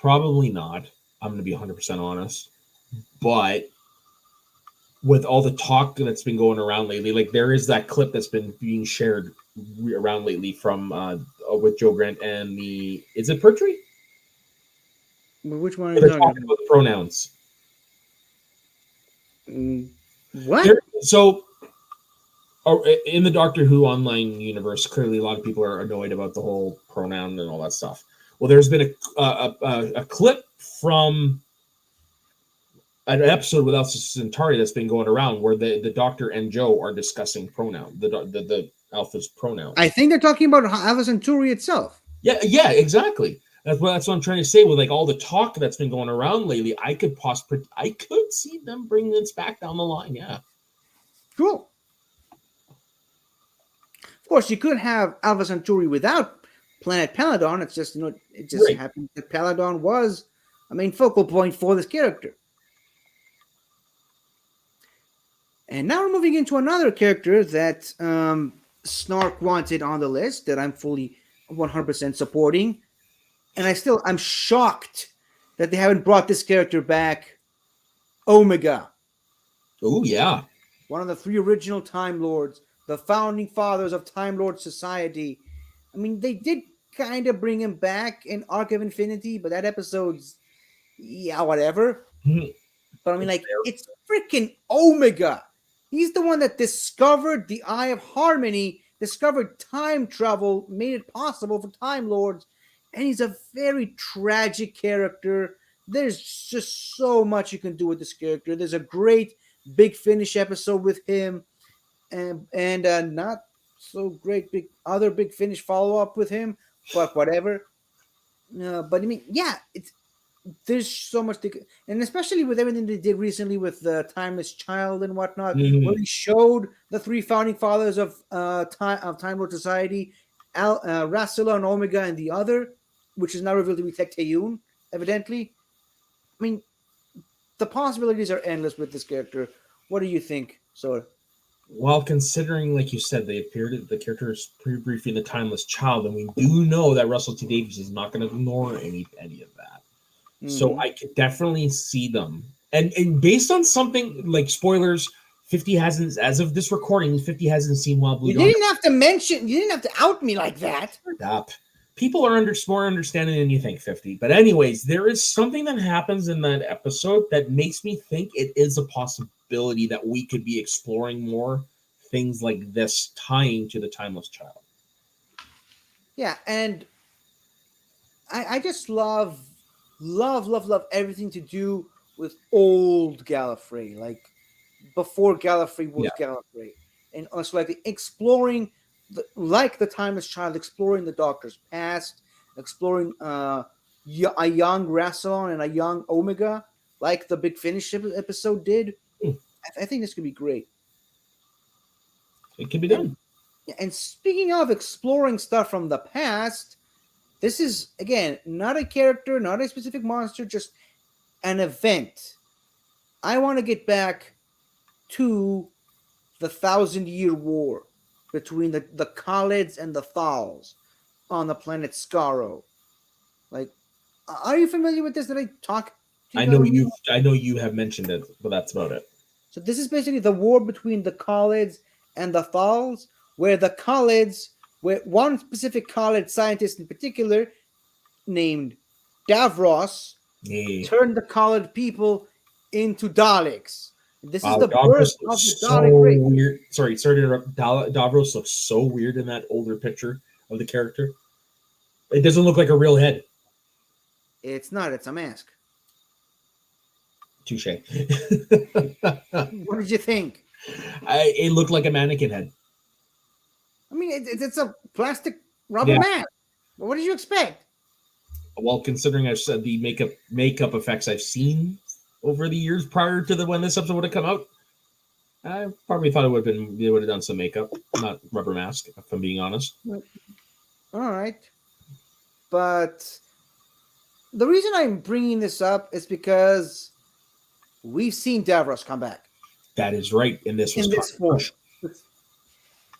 Probably not. I'm going to be 100% honest. But with all the talk that's been going around lately, like there is that clip that's been being shared around lately from with Joe Grant and is it Pertwee? Which one are you talking about? The pronouns. What? So in the Doctor Who online universe, clearly a lot of people are annoyed about the whole pronoun and all that stuff. Well, there's been a clip from an episode with Alpha Centauri that's been going around where the Doctor and Joe are discussing pronoun, the Alpha's pronoun. I think they're talking about Alpha Centauri itself. Yeah, exactly. That's what I'm trying to say. With like all the talk that's been going around lately, I could see them bringing this back down the line. Yeah, cool. Of course, you could have Alpha Centauri without Planet Peladon. It's just right. Happened that Peladon was a main focal point for this character. And now we're moving into another character that Snark wanted on the list that I'm fully 100% supporting. And I'm shocked that they haven't brought this character back. Omega. Oh, yeah. One of the 3 original Time Lords, the founding fathers of Time Lord Society. I mean, they did kind of bring him back in Arc of Infinity, but that episode's, yeah, whatever. But I mean, like, it's freaking Omega. He's the one that discovered the Eye of Harmony, discovered time travel, made it possible for Time Lords, and he's a very tragic character. There's just so much you can do with this character. There's a great Big Finish episode with him, and not so great Big Finish follow up with him, but whatever. But I mean, yeah, there's so much and especially with everything they did recently with the Timeless Child and whatnot, where they showed the three founding fathers of Time Lord Society, Rasila and Omega, and the other, which is now revealed to be Tecteyun, evidently. I mean, the possibilities are endless with this character. What do you think, Sora? Well, considering, like you said, they appeared the characters pretty briefly in the Timeless Child, and we do know that Russell T Davies is not going to ignore any of that. So I could definitely see them. And based on something like spoilers, 50 hasn't, as of this recording, 50 hasn't seen Wild Blue You Dawn. didn't have to out me like that. Stop. People are more understanding than you think, 50. But anyways, there is something that happens in that episode that makes me think it is a possibility that we could be exploring more things like this tying to the Timeless Child. Yeah, and I just love everything to do with old Gallifrey, like before Gallifrey was Gallifrey, and also like exploring, like the Timeless Child, exploring the Doctor's past, exploring a young Rassilon and a young Omega, like the Big Finish episode did. I think this could be great. It can be done. And speaking of exploring stuff from the past, this is, again, not a character, not a specific monster, just an event. I want to get back to the 1,000-Year War between the Khalids and the Thals on the planet Skaro. Like, are you familiar with this? Did I talk? I know you have mentioned it, but that's about it. So this is basically the war between the Khalids and the Thals, where the Khalids, where one specific Khalid scientist in particular, named Davros, turned the Khalid people into Daleks. This is the birth of the Dalek race. Weird. Sorry to interrupt. Davros looks so weird in that older picture of the character. It doesn't look like a real head. It's not. It's a mask. Touche. What did you think? It looked like a mannequin head. I mean, it's a plastic rubber mask. What did you expect? Well, considering I've said the makeup effects I've seen over the years prior to when this episode would have come out, I probably thought they would have done some makeup, not rubber mask, if I'm being honest. All right. But the reason I'm bringing this up is because we've seen Davros come back. That is right. And this was form.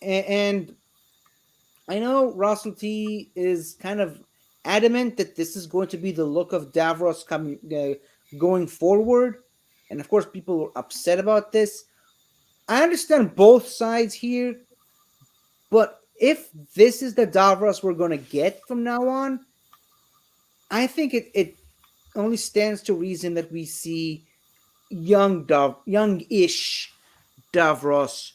And I know Russell T is kind of adamant that this is going to be the look of Davros going forward. And of course, people are upset about this. I understand both sides here. But if this is the Davros we're going to get from now on, I think it only stands to reason that we see young-ish Davros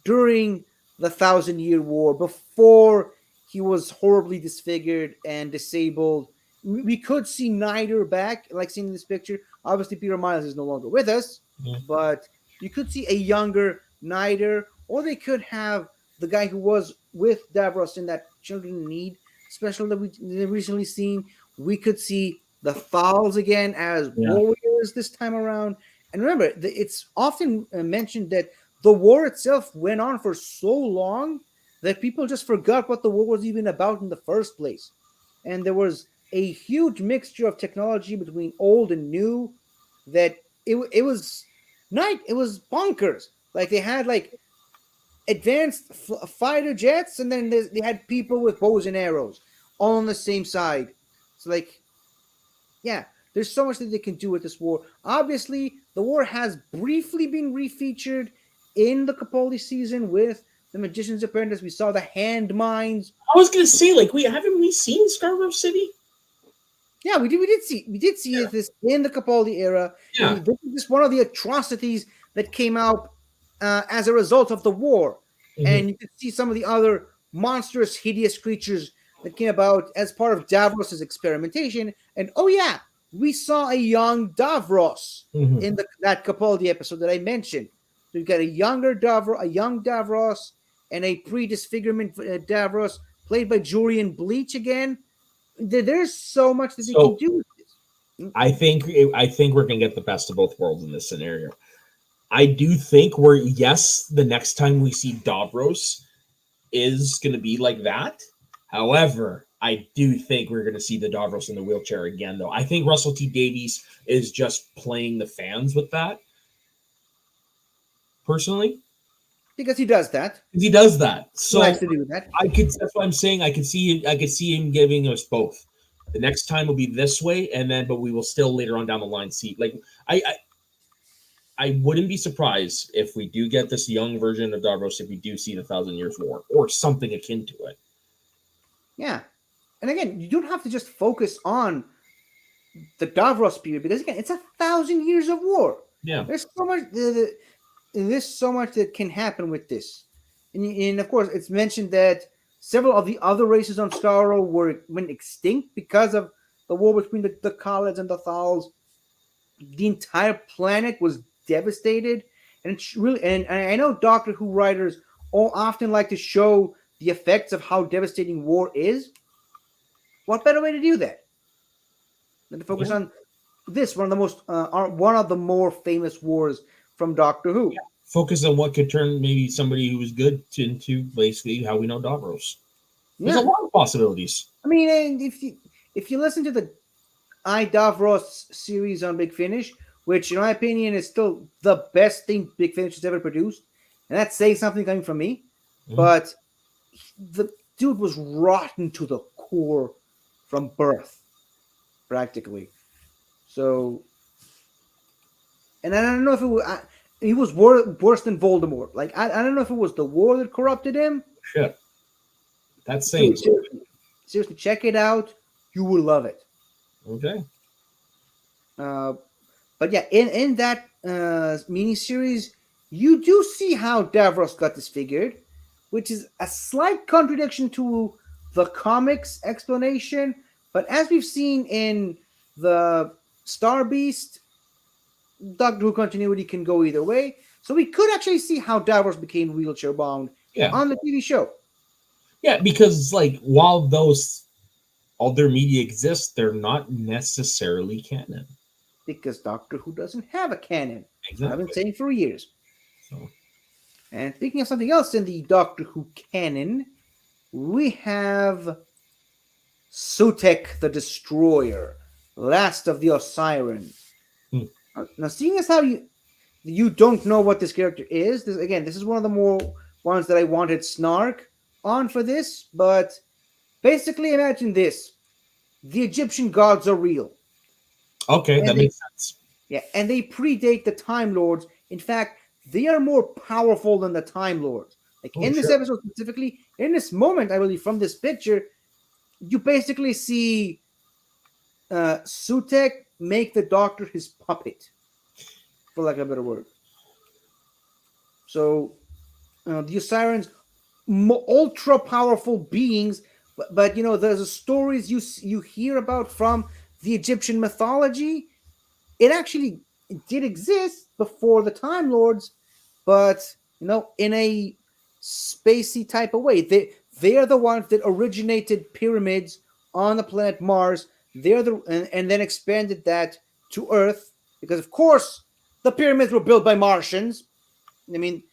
during the 1,000-Year War, before he was horribly disfigured and disabled. We could see Nider back, like seen in this picture. Obviously, Peter Miles is no longer with us, but you could see a younger Nider, or they could have the guy who was with Davros in that Children in Need special that we recently seen. We could see the Thals again as warriors this time around. And remember, it's often mentioned that the war itself went on for so long that people just forgot what the war was even about in the first place. And there was a huge mixture of technology between old and new that it was bonkers. Like they had like advanced fighter jets, and then they had people with bows and arrows all on the same side. So like, yeah, there's so much that they can do with this war. Obviously, the war has briefly been refeatured in the Capaldi season with the Magician's Apprentice. We saw the Hand Mines. I was gonna say, like, haven't we seen Scarborough City? Yeah, we did see this in the Capaldi era. Yeah. This is just one of the atrocities that came out as a result of the war, and you could see some of the other monstrous, hideous creatures that came about as part of Davros's experimentation. And oh yeah, we saw a young Davros in that Capaldi episode that I mentioned. So you've got a young Davros, and a pre-disfigurement Davros played by Julian Bleach again. There's so much that they can do with this. I think we're gonna get the best of both worlds in this scenario. I do think the next time we see Davros is gonna be like that. However, I do think we're gonna see the Davros in the wheelchair again, though. I think Russell T Davies is just playing the fans with that. Personally. Because he does that. He does that. So he likes to do that. That's what I'm saying. I could see him giving us both. The next time will be this way, but we will still later on down the line see. Like I wouldn't be surprised if we do get this young version of Davros, if we do see the 1,000 Years War or something akin to it. Yeah. And again, you don't have to just focus on the Davros period, because again, it's 1,000 years of war. Yeah. There's so much there's so much that can happen with this. And of course, it's mentioned that several of the other races on Starro went extinct because of the war between the Khalids and the Thals. The entire planet was devastated, and it's really, and I know Doctor Who writers all often like to show the effects of how devastating war is. What better way to do that than to focus on this, one of the more famous wars from Doctor Who? Yeah. Focus on what could turn maybe somebody who was good into basically how we know Davros. There's a lot of possibilities. I mean, if you listen to the I Davros series on Big Finish, which in my opinion is still the best thing Big Finish has ever produced, and that's saying something coming from me, but the dude was rotten to the core from birth, practically. So, and I don't know if it was, he was worse than Voldemort. Like, I don't know if it was the war that corrupted him. Shit. That's saying seriously, check it out. You will love it. Okay. But yeah, in that miniseries, you do see how Davros got disfigured, which is a slight contradiction to the comics explanation. But as we've seen in the Star Beast, Doctor Who continuity can go either way. So we could actually see how Davros became wheelchair bound on the TV show. Yeah, because like while those other media exist, they're not necessarily canon. Because Doctor Who doesn't have a canon. Exactly. I've been saying for years. So. And speaking of something else in the Doctor Who canon, we have Sutekh the Destroyer, last of the Osiren. Now, seeing as how you don't know what this character is, this is one of the more ones that I wanted Snark on for this, but basically imagine this. The Egyptian gods are real. Okay, that makes sense. Yeah, and they predate the Time Lords. In fact, they are more powerful than the Time Lords. Like this episode specifically, in this moment, I believe, from this picture, you basically see Sutekh make the Doctor his puppet, for lack of a better word. So, the Osirans, ultra powerful beings, but there's the stories you hear about from the Egyptian mythology. It actually did exist before the Time Lords, but in a spacey type of way. They are the ones that originated pyramids on the planet Mars. And then expanded that to Earth, because of course the pyramids were built by Martians. I mean,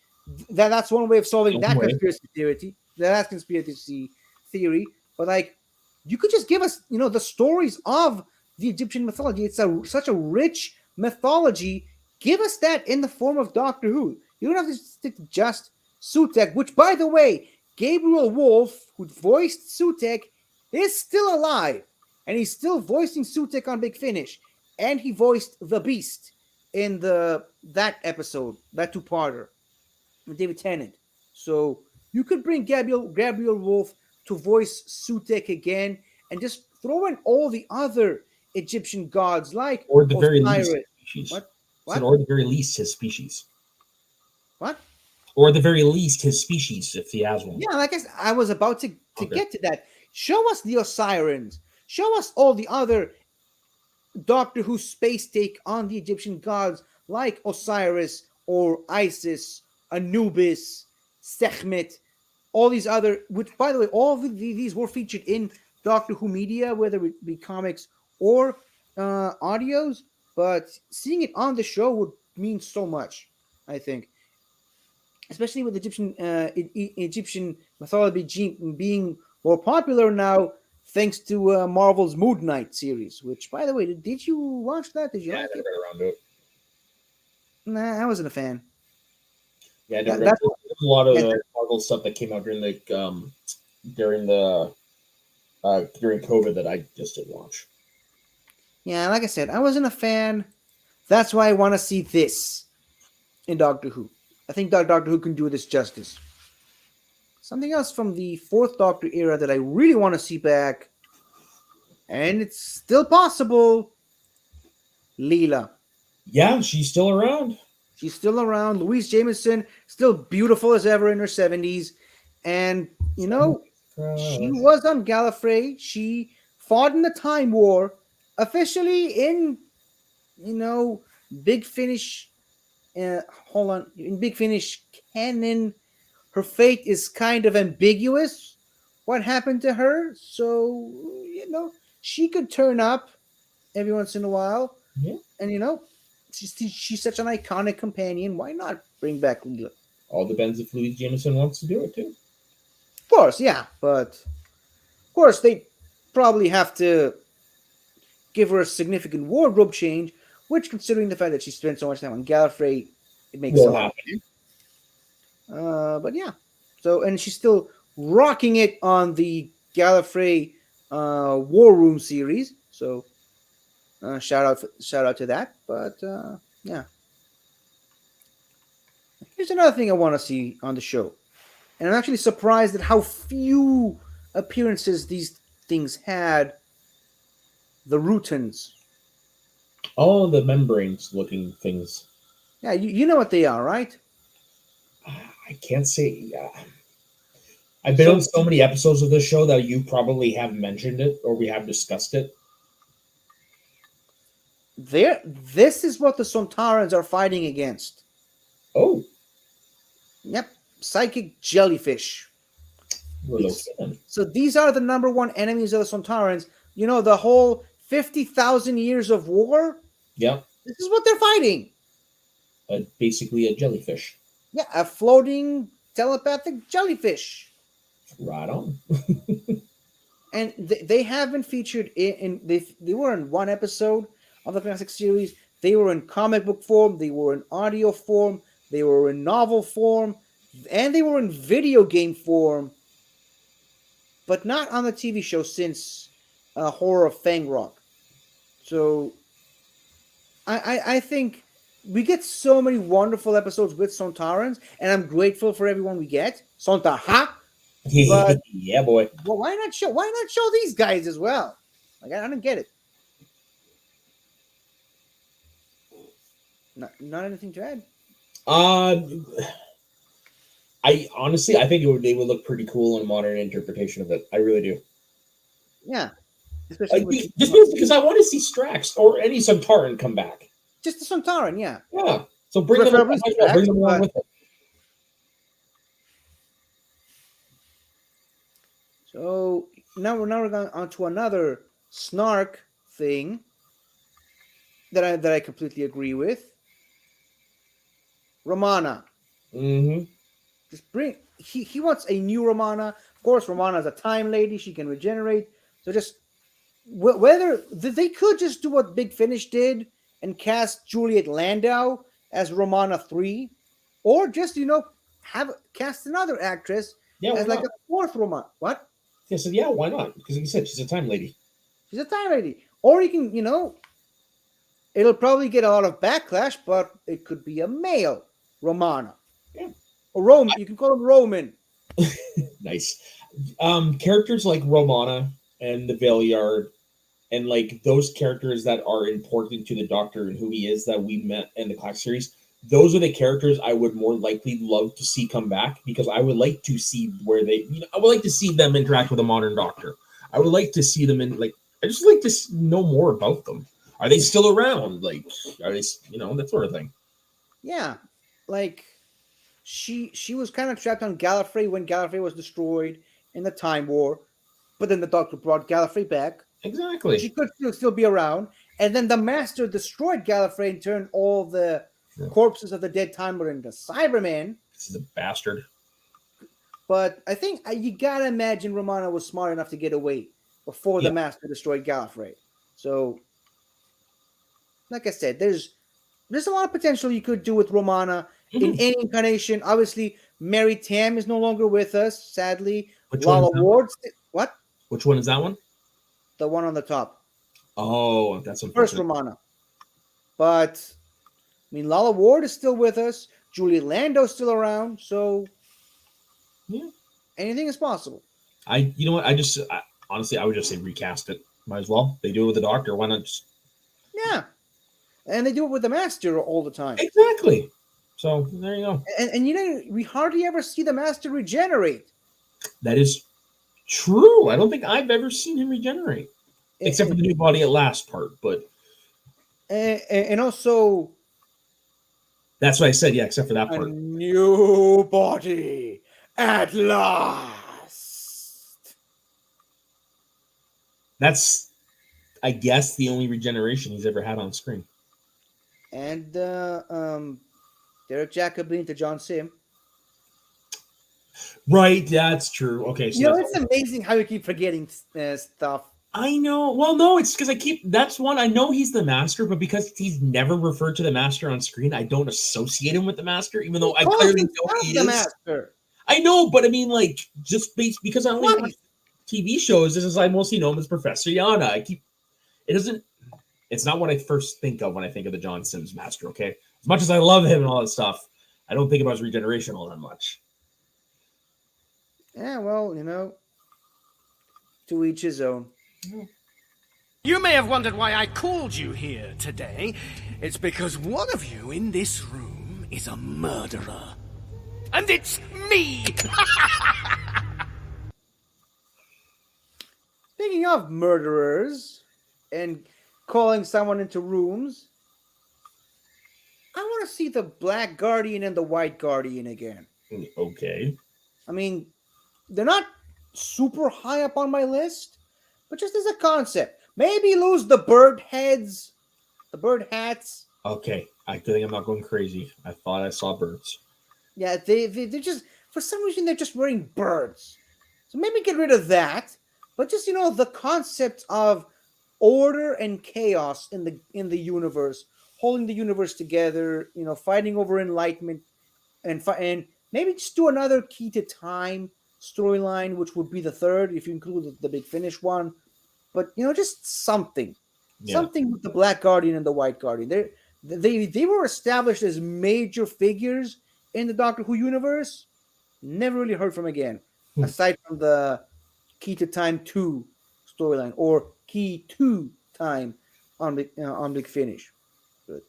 that's one way of solving that conspiracy theory. That's conspiracy theory. But like, you could just give us, the stories of the Egyptian mythology. It's such a rich mythology. Give us that in the form of Doctor Who. You don't have to stick to just Sutekh, which, by the way, Gabriel Wolf, who voiced Sutekh, is still alive. And he's still voicing Sutekh on Big Finish. And he voiced the Beast in that episode, that two-parter, with David Tennant. So You could bring Gabriel Wolf to voice Sutek again, and just throw in all the other Egyptian gods like Or at the very least, Osiris. his species. What? Said, What? or at the very least, his species. What? Or at the very least, his species, if he has one. Yeah, like I was about to Okay. get to that. Show us the Osirians. Show us all the other Doctor Who space take on the Egyptian gods like Osiris or Isis, Anubis, Sekhmet, all these other, which by the way, all of these were featured in Doctor Who media, whether it be comics or audios, but seeing it on the show would mean so much, I think. Especially with Egyptian mythology being more popular now, thanks to Marvel's Moon Knight series. Which, by the way, did you watch that? Did you Yeah, I like never it? got around to it. Nah, I wasn't a fan. Yeah, I never That- got that's- there's a lot of yeah. Marvel stuff that came out during during COVID that I just didn't watch. Yeah, like I said, I wasn't a fan. That's why I want to see this in Doctor Who. I think Doctor Who can do this justice. Something else from the Fourth Doctor era that I really want to see back, and it's still possible. Leela. Yeah, she's still around. She's still around. Louise Jameson, still beautiful as ever in her 70s. And, you know, she was on Gallifrey. She fought in the Time War. Officially in, Big Finish. In Big Finish canon, her fate is kind of ambiguous. What happened to her? So, she could turn up every once in a while. Yeah. And, she's such an iconic companion. Why not bring back Leela? All depends if Louise Jameson wants to do it too. Of course, yeah. But, of course, they probably have to give her a significant wardrobe change, which, considering the fact that she spent so much time on Gallifrey, it makes Will sense. happen. But yeah. So, and she's still rocking it on the Gallifrey War Room series. So, shout out to that. But yeah. Here's another thing I want to see on the show, and I'm actually surprised at how few appearances these things had. The Rutans. Oh, the membranes looking things. Yeah, you know what they are, right? I can't say. I've been on so many episodes of this show that you probably have mentioned it or we have discussed it. This is what the Sontarans are fighting against. Oh. Yep, psychic jellyfish. So these are the number one enemies of the Sontarans. You know, the whole 50,000 years of war? Yeah. This is what they're fighting. Basically a jellyfish. Yeah, a floating telepathic jellyfish. Right on. And they have been featured they were in one episode of the classic series. They were in comic book form. They were in audio form. They were in novel form. And they were in video game form. But not on the TV show since Horror of Fang Rock. So I think we get so many wonderful episodes with Sontarans, and I'm grateful for everyone we get. Sontarha. But yeah, boy. Well, why not show these guys as well? Like I don't get it. Not anything to add. I honestly, I think they would look pretty cool in a modern interpretation of it. I really do. Yeah, especially just because I want to see Strax or any Sontaran come back. Just the Sontaran, yeah. Yeah, so bring them along with it. So now we're going on to another snark thing that I completely agree with. Romana. Mm-hmm. Just bring he wants a new Romana. Of course, Romana is a time lady; she can regenerate. So just whether they could just do what Big Finish did and cast Juliet Landau as Romana 3, or just cast another actress as like a fourth Romana. What? Yeah, so yeah, why not? Because like you said, she's a time lady. She's a time lady. Or you can, it'll probably get a lot of backlash, but it could be a male Romana. Yeah. Or Roman. You can call him Roman. Nice. Characters like Romana and the Valeyard, and like those characters that are important to the Doctor and who he is that we met in the classic series. Those are the characters I would more likely love to see come back because I would like to see where they, I would like to see them interact with a modern Doctor. I would like to see them in like, I just like to know more about them. Are they still around? Like, are they, that sort of thing. Yeah, like she was kind of trapped on Gallifrey when Gallifrey was destroyed in the Time War, but then the Doctor brought Gallifrey back. Exactly. She could still be around, and then the Master destroyed Gallifrey and turned all the corpses of the dead Time Lord into Cybermen. This is a bastard. But I think you gotta imagine Romana was smart enough to get away before the Master destroyed Gallifrey. So, like I said, there's a lot of potential you could do with Romana in any incarnation. Obviously, Mary Tam is no longer with us, sadly. Lala Ward, what? Which one is that one? The one on the top. Oh, that's first Romana. But I mean, Lala Ward is still with us. Julie Lando's still around. So, anything is possible. You know what? Honestly, I would just say recast it. Might as well. They do it with the Doctor. Why not just? Yeah, and they do it with the Master all the time. Exactly. So there you go. And we hardly ever see the Master regenerate. That is true. I don't think I've ever seen him regenerate, except for the new body at last part. But and also, that's what I said. Yeah, except for that part. A new body at last. That's, I guess, the only regeneration he's ever had on screen. And Derek Jacobi to John Sim. Right, that's true. Okay, so it's amazing how you keep forgetting stuff. I know. Well, no, it's because that's one. I know he's the Master, but because he's never referred to the Master on screen, I don't associate him with the Master, even though I clearly know he is. Master. I know, but I mean, like, just because I only watch TV shows, this is I mostly know him as Professor Yana. It's not what I first think of when I think of the John Sims Master, okay? As much as I love him and all that stuff, I don't think about his regeneration all that much. Yeah, well, to each his own. You may have wondered why I called you here today. It's because one of you in this room is a murderer. And it's me! Speaking of murderers and calling someone into rooms, I want to see the Black Guardian and the White Guardian again. Okay. I mean, they're not super high up on my list, but just as a concept. Maybe lose the bird heads, the bird hats. Okay, I think I'm not going crazy. I thought I saw birds. Yeah, they're just, for some reason, they're just wearing birds. So maybe get rid of that. But just, the concept of order and chaos in the universe, holding the universe together, fighting over enlightenment, and maybe just do another Key to Time storyline, which would be the third if you include the Big Finish one. But just something with the Black Guardian and the White Guardian. They were established as major figures in the Doctor Who universe. Never really heard from again, aside from the Key to Time 2 storyline or Key to Time on Big Finish. Good.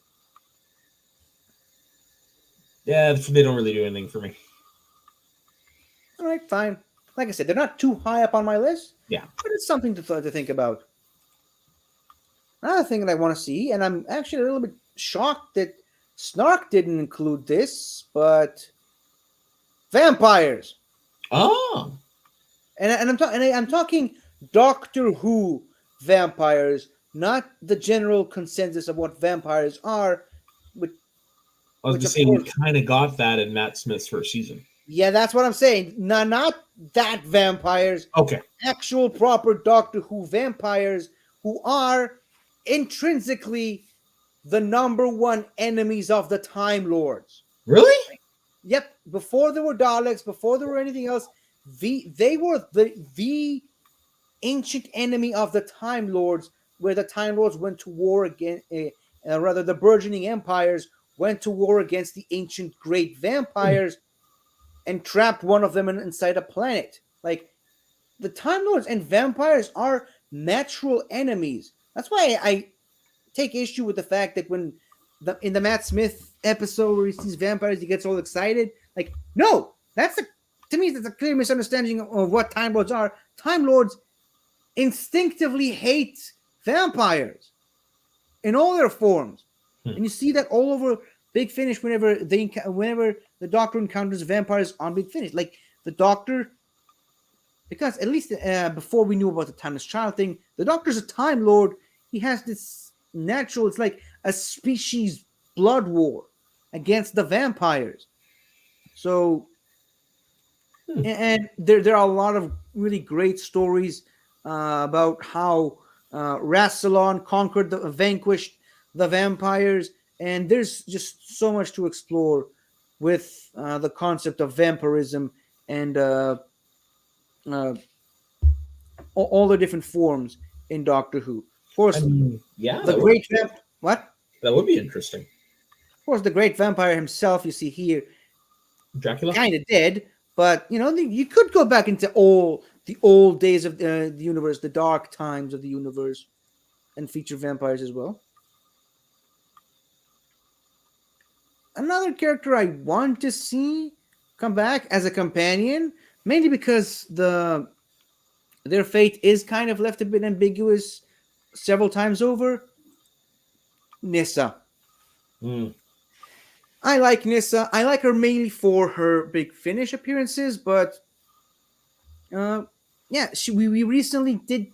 Yeah, they don't really do anything for me. All right, fine. Like I said, they're not too high up on my list. Yeah. But it's something to think about. Another thing that I want to see, and I'm actually a little bit shocked that Snark didn't include this, but vampires. Oh. And I'm talking Doctor Who vampires, not the general consensus of what vampires are. I was just saying we kind of got that in Matt Smith's first season. Yeah, that's what I'm saying. Not that vampires. Okay. Actual proper Doctor Who vampires who are intrinsically the number one enemies of the Time Lords. Really? Yep. Before there were Daleks, before there were anything else, they were the ancient enemy of the Time Lords, where the Time Lords went to war against, the burgeoning empires went to war against the ancient great vampires. and trapped one of them inside a planet. Like, the Time Lords and vampires are natural enemies. That's why I take issue with the fact that when in the Matt Smith episode where he sees vampires, he gets all excited. Like, no, to me that's a clear misunderstanding of what Time Lords are. Time Lords instinctively hate vampires in all their forms, and you see that all over Big Finish whenever the Doctor encounters vampires on Big Finish. Like, the Doctor, because at least before we knew about the Timeless Child thing, the Doctor's a Time Lord. He has this natural, it's like a species blood war against the vampires. So, and there are a lot of really great stories about how Rassilon vanquished the vampires, and there's just so much to explore with the concept of vampirism and all the different forms in Doctor Who. Of course, the great what? That would be interesting. Of course, the great vampire himself, you see here, Dracula, kind of dead, but you could go back into the old days of the universe, the dark times of the universe, and feature vampires as well. Another character I want to see come back as a companion, mainly because their fate is kind of left a bit ambiguous several times over. Nyssa. I like Nyssa. I like her mainly for her Big Finish appearances, but we recently did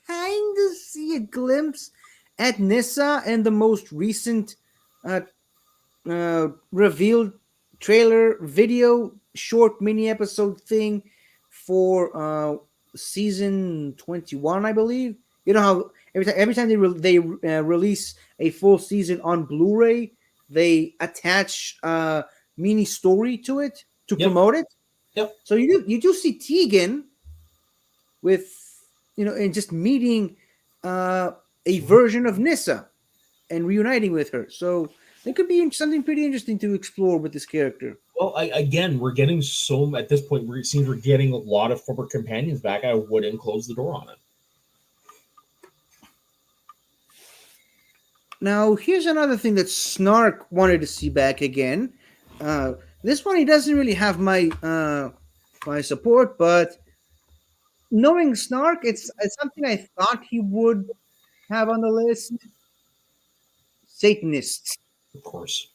kind of see a glimpse at Nyssa in the most recent revealed trailer video short mini episode thing for season 21, I believe. You know how every time they release a full season on Blu-ray, they attach a mini story to it to promote it. Yep. So you do see Tegan with and just meeting a version of Nyssa and reuniting with her. So it could be something pretty interesting to explore with this character. Well, we're getting at this point where it seems we're getting a lot of former companions back. I wouldn't close the door on it. Now, here's another thing that Snark wanted to see back again. This one, he doesn't really have my support, but knowing Snark, it's something I thought he would have on the list. Satanists. Of course.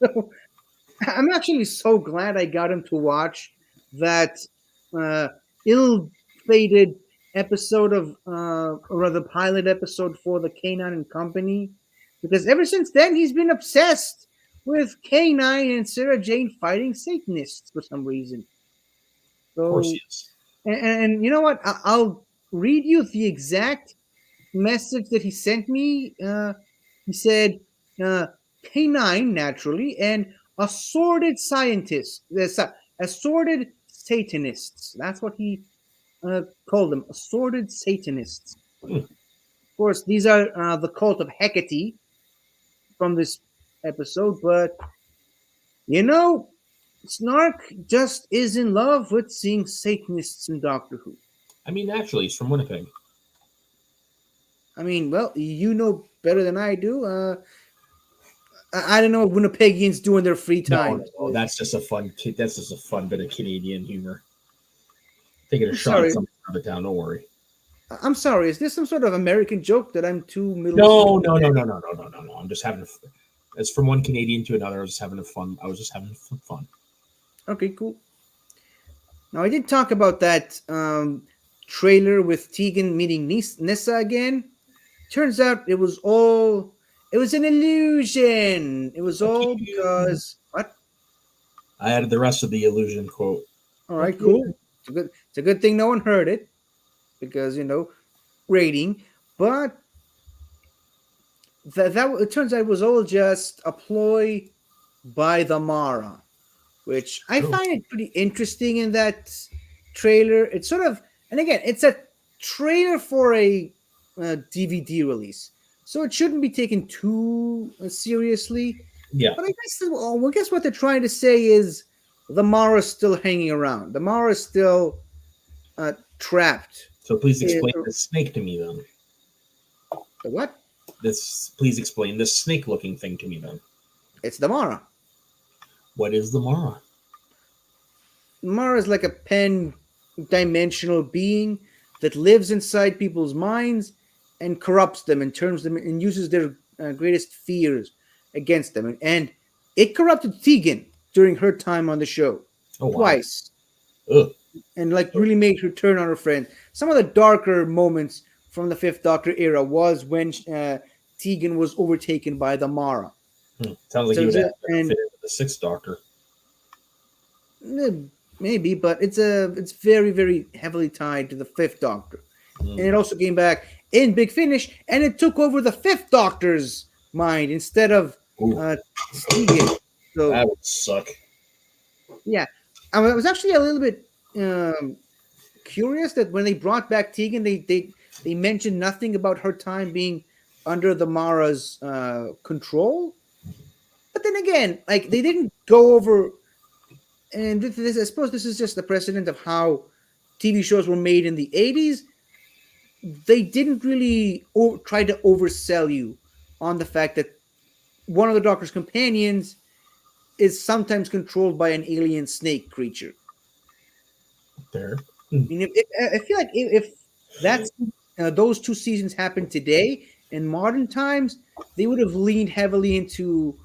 So, I'm actually so glad I got him to watch that ill-fated episode of, or rather pilot episode for the K9 and Company, because ever since then he's been obsessed with K9 and Sarah Jane fighting Satanists for some reason. So, of course he is. And you know what? I'll read you the exact message that he sent me. He said, K9, naturally, and assorted scientists, assorted Satanists. That's what he called them, assorted Satanists. Of course, these are the cult of Hecate from this episode, but Snark just is in love with seeing Satanists in Doctor Who. I mean, naturally, he's from Winnipeg. I mean, well, you know better than I do. I don't know what Winnipegians do in their free time. No, that's just a fun bit of Canadian humor. Taking a shot at something out of town. Don't worry. I'm sorry. Is this some sort of American joke that I'm too middle? No. I'm just having. It's from one Canadian to another. I was just having some fun. Okay, cool. Now I did talk about that trailer with Tegan meeting Nyssa again. Turns out it was an illusion. It was all because what? I added the rest of the illusion quote. All right, cool. It's a good thing no one heard it because rating. But that it turns out it was all just a ploy by the Mara, which I find it pretty interesting in that trailer. It's sort of, and again, it's a trailer for a DVD release, so it shouldn't be taken too seriously. Yeah. But I guess what they're trying to say is the Mara's still hanging around. The Mara is still trapped. So please in- explain the snake to me then. The what? Please explain this snake-looking thing to me then. It's the Mara. What is the Mara? Mara is like a pen-dimensional being that lives inside people's minds and corrupts them and turns them and uses their greatest fears against them. And it corrupted Tegan during her time on the show twice. Ugh. And like really made her turn on her friend. Some of the darker moments from the Fifth Doctor era was when Tegan was overtaken by the Mara. Sounds like So you would is have it- to and- fit into the Sixth Doctor. Maybe, but it's very, very heavily tied to the Fifth Doctor. And it also came back in Big Finish, and it took over the Fifth Doctor's mind instead of Tegan. So That would suck. yeah, I was actually a little bit curious that when they brought back Tegan, they mentioned nothing about her time being under the Mara's control. But then again, like they didn't go over, and this I suppose this is just the precedent of how TV shows were made in the 80s. They didn't really try to oversell you on the fact that one of the Doctor's companions is sometimes controlled by an alien snake creature. There. I mean, I feel like if that's those two seasons happened today in modern times, they would have leaned heavily into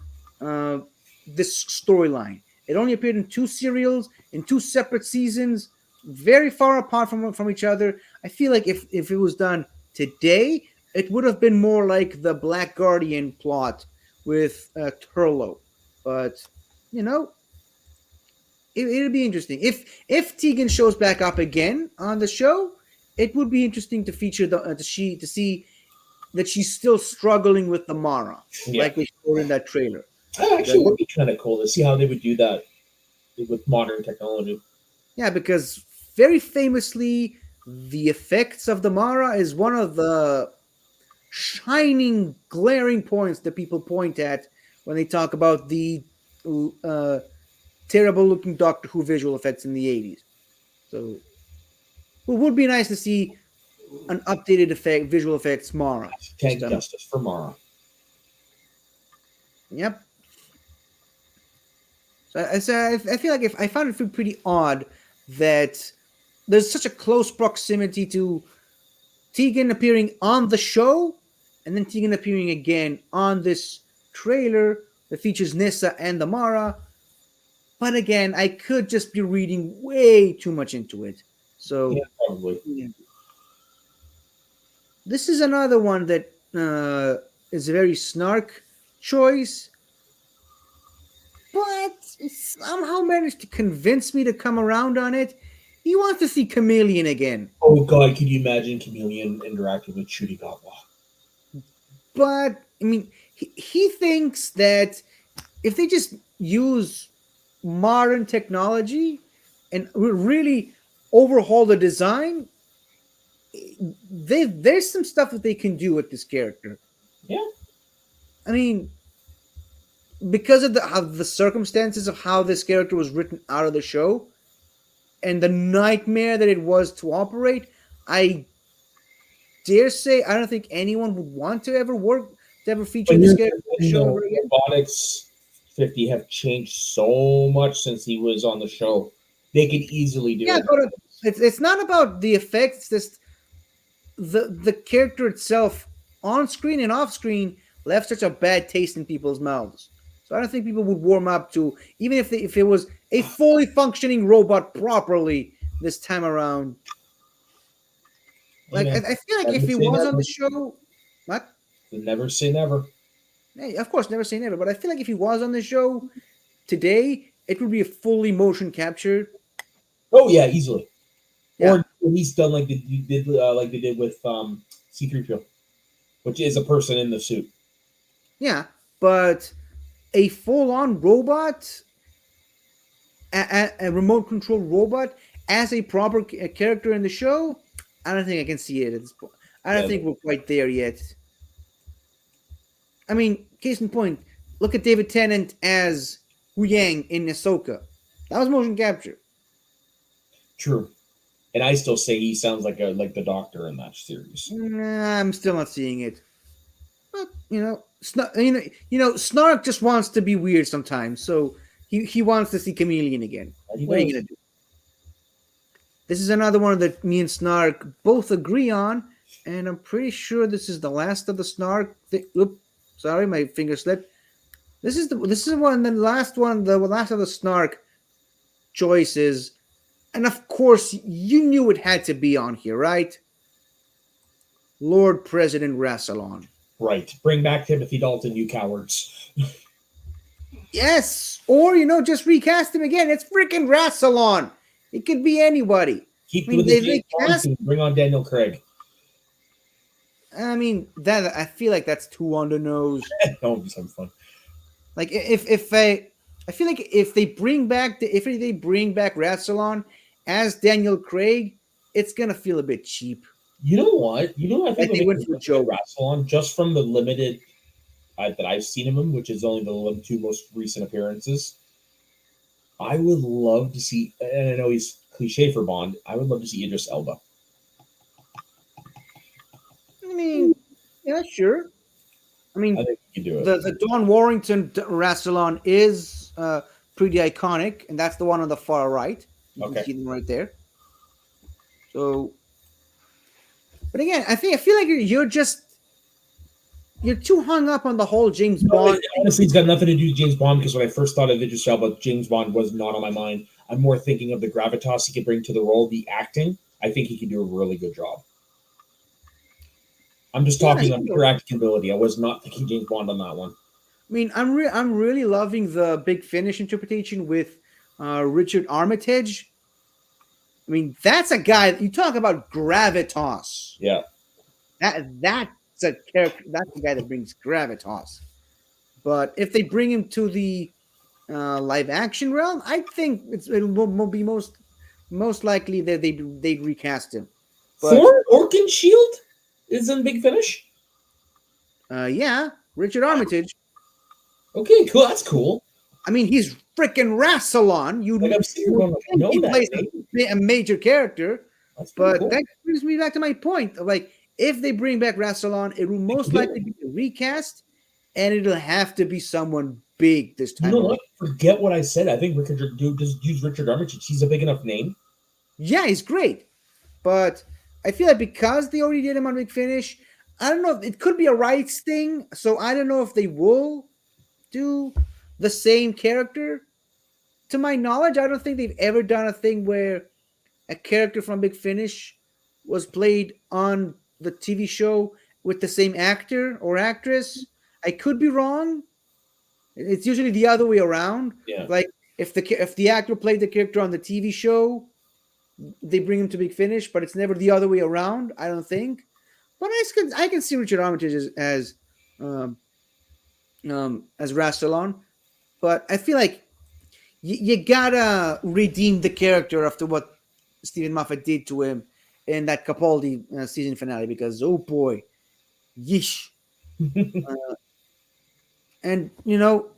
this storyline. It only appeared in 2 serials in 2 separate seasons, very far apart from each other. I feel like if it was done today, it would have been more like the Black Guardian plot with Turlo. But you know, it'll be interesting if Tegan shows back up again on the show. It would be interesting to feature to see that she's still struggling with the Mara, like we showed in that trailer. That actually would be kind of cool to see how they would do that with modern technology. Yeah, because very famously, the effects of the Mara is one of the shining, glaring points that people point at when they talk about the terrible-looking Doctor Who visual effects in the 80s. So, it would be nice to see an updated visual effects Mara. Thank justice for Mara. Yep. So I feel like I found it pretty odd that there's such a close proximity to Tegan appearing on the show and then Tegan appearing again on this trailer that features Nyssa and the Mara. But again, I could just be reading way too much into it. So yeah, probably. This is another one that is a very snark choice, but somehow managed to convince me to come around on it. He wants to see Chameleon again. Oh God, could you imagine Chameleon interacting with Shooty Gatwa? But I mean, he thinks that if they just use modern technology and really overhaul the design, there's some stuff that they can do with this character. Yeah. I mean, because of the circumstances of how this character was written out of the show and the nightmare that it was to operate, I dare say I don't think anyone would want to ever feature this character on the show ever again. Robotics 50 have changed so much since he was on the show. They could easily do it. But it's not about the effects. It's just the character itself on screen and off screen left such a bad taste in people's mouths. So I don't think people would warm up to, even if it was a fully functioning robot properly this time around. Like I feel like if he was on the show, what? Never say never. Hey, of course, never say never. But I feel like if he was on the show today, it would be a fully motion captured. Oh yeah, easily. Yeah. Or he's done like they did with C-3PO, which is a person in the suit. Yeah, but a full-on robot, a remote control robot as a proper character in the show, I don't think I can see it at this point. I don't think we're quite there yet. I mean, case in point, look at David Tennant as Wu Yang in Ahsoka. That was motion capture. True. And I still say he sounds like the Doctor in that series. Nah, I'm still not seeing it. But Snark just wants to be weird sometimes. So he wants to see Chameleon again. What are you gonna do? This is another one that me and Snark both agree on, and I'm pretty sure this is the last of the Snark. Sorry, my finger slipped. This is the last of the Snark choices, and of course you knew it had to be on here, right? Lord President Rassilon. Right. Bring back Timothy Dalton, you cowards. Yes, or just recast him again. It's freaking Rassilon. It could be anybody. Bring on Daniel Craig. I mean, that I feel like that's too on the nose. That would be some fun. Like I feel like if they bring back Rassilon as Daniel Craig, it's gonna feel a bit cheap. You know what? I think they went for Joe Rassilon just from the limited that I've seen of him, which is only the 2 most recent appearances. I would love to see, and I know he's cliche for Bond. I would love to see Idris Elba. I mean, yeah, sure. I mean, I think you can do it. The Don Warrington Rassilon is pretty iconic, and that's the one on the far right. You can see them right there. So, but again, I feel like you're too hung up on the whole James Bond. Honestly, it's got nothing to do with James Bond, because when I first thought of Idris Elba, James Bond was not on my mind. I'm more thinking of the gravitas he could bring to the role, the acting. I think he could do a really good job. I'm just talking on pure acting ability. I was not thinking James Bond on that one. I mean, I'm really loving the Big Finish interpretation with Richard Armitage. I mean, that's a guy. You talk about gravitas. Yeah. That's a character. That's the guy that brings gravitas. But if they bring him to the live action realm, I think it will be most likely that they'd recast him. But, Oakenshield is in Big Finish. Yeah, Richard Armitage. Okay, cool. That's cool. I mean, he's freaking Rassilon. You he plays a major character. But cool. That brings me back to my point. Like, if they bring back Rassilon, it will most likely be a recast, and it'll have to be someone big this time. You know what? Forget what I said. I think just use Richard Armitage. He's a big enough name. Yeah, he's great. But I feel like because they already did him on Big Finish, I don't know. It could be a rights thing. So I don't know if they will do the same character. To my knowledge, I don't think they've ever done a thing where a character from Big Finish was played on the TV show with the same actor or actress. I could be wrong. It's usually the other way around. Yeah. Like if the actor played the character on the TV show, they bring him to Big Finish, but it's never the other way around. I don't think. But I can see Richard Armitage as Rassilon, but I feel like you gotta redeem the character after what Stephen Moffat did to him in that Capaldi season finale, because oh boy, yeesh. And no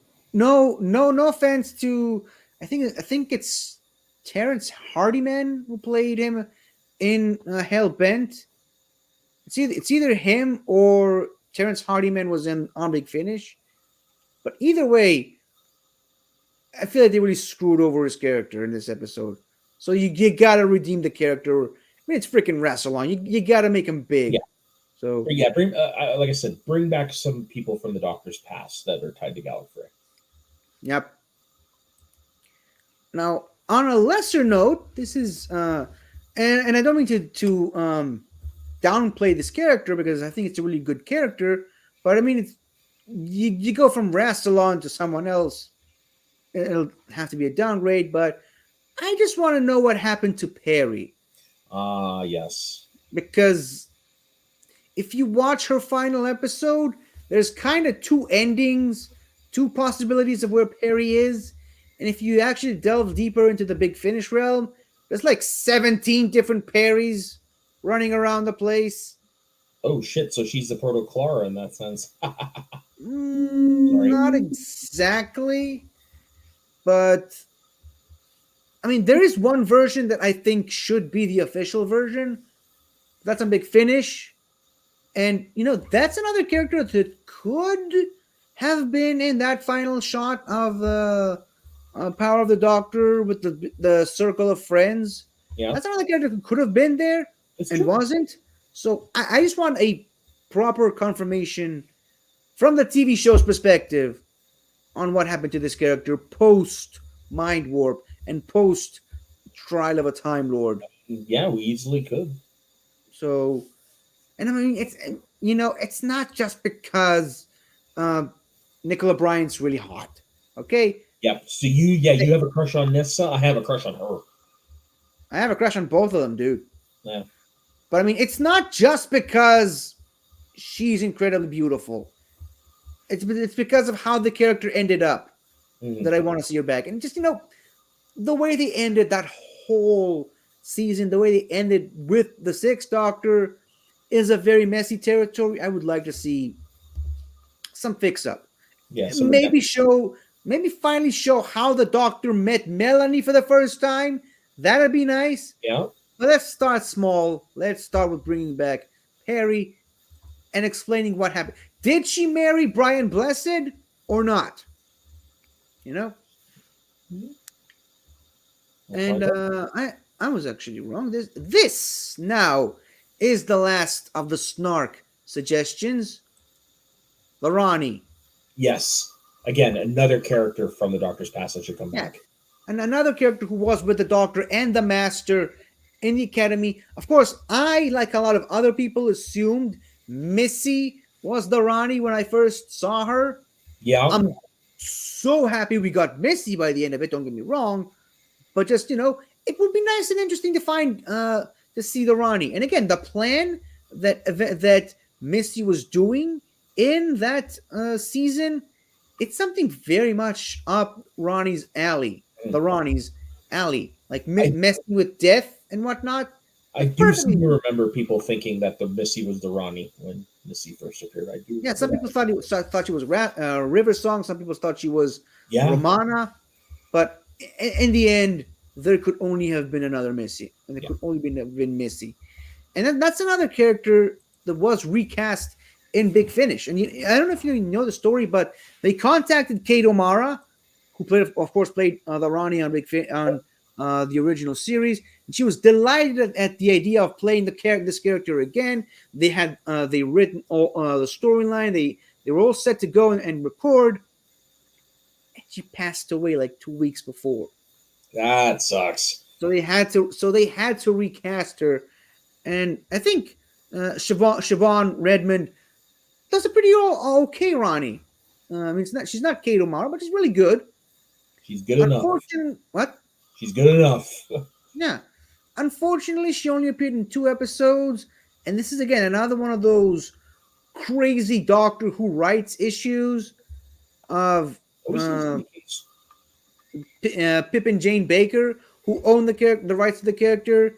offense to I think it's Terrence Hardiman who played him in Hellbent. It's either him or Terrence Hardiman was on Big Finish. But either way, I feel like they really screwed over his character in this episode. So you gotta redeem the character. I mean, it's freaking Rassilon. You gotta make him big. Yeah. So yeah, bring like I said, bring back some people from the Doctor's past that are tied to Gallifrey. Yep. Now, on a lesser note, this is and I don't mean to downplay this character because I think it's a really good character, but I mean you go from Rassilon to someone else, it'll have to be a downgrade, but I just want to know what happened to Perry. Yes. Because if you watch her final episode, there's kind of two endings, two possibilities of where Perry is. And if you actually delve deeper into the Big Finish realm, there's like 17 different Perrys running around the place. Oh shit, so she's the proto Clara in that sense. Not exactly, but I mean, there is one version that I think should be the official version. That's a Big Finish. And, that's another character that could have been in that final shot of Power of the Doctor with the circle of friends. Yeah. That's another character who could have been there and wasn't. So I just want a proper confirmation from the TV show's perspective on what happened to this character post Mind Warp and post Trial of a Time Lord. Yeah, we easily could. So, and I mean, it's not just because Nicola Bryant's really hot, okay? Yep. So you have a crush on Nissa. I have a crush on her. I have a crush on both of them, dude. Yeah. But I mean, it's not just because she's incredibly beautiful. It's because of how the character ended up that I want to see her back. And just, the way they ended that whole season, the way they ended with the Sixth Doctor is a very messy territory. I would like to see some fix up. Yeah. Maybe finally show how the Doctor met Melanie for the first time. That'd be nice. Yeah. But let's start small. Let's start with bringing back Perry and explaining what happened. Did she marry Brian Blessed or not? And I was actually wrong. This now is the last of the snark suggestions. Larani. Yes. Again, another character from the Doctor's past that should come back. And another character who was with the Doctor and the Master in the Academy. Of course, I, like a lot of other people, assumed Missy was the Ronnie when I first saw her. Yeah. I'm so happy we got Missy by the end of it, don't get me wrong. But just, it would be nice and interesting to find, to see the Ronnie. And again, the plan that Missy was doing in that season, it's something very much up Ronnie's alley. The Ronnie's alley. Like messing with death and whatnot. I do seem to remember people thinking that the Missy was the Ronnie when Missy first appeared. I do. Yeah, some people thought she was River Song. Some people thought she was Romana. But in the end, there could only have been another Missy. And there could only have been Missy. And then that's another character that was recast in Big Finish. And I don't know if you know the story, but they contacted Kate O'Mara, who played the Ronnie on the original series, and she was delighted at the idea of playing this character again. They had they written all the storyline. They were all set to go and record, and she passed away like 2 weeks before. That sucks. So they had to recast her, and I think Siobhan Redmond does a pretty okay Ronnie. I mean, she's not Kate O'Mara, but she's really good. She's good enough. What? She's good enough. Yeah. Unfortunately, she only appeared in 2 episodes, and this is again another one of those crazy Doctor Who writes issues of Pip and Jane Baker, who own the rights to the character,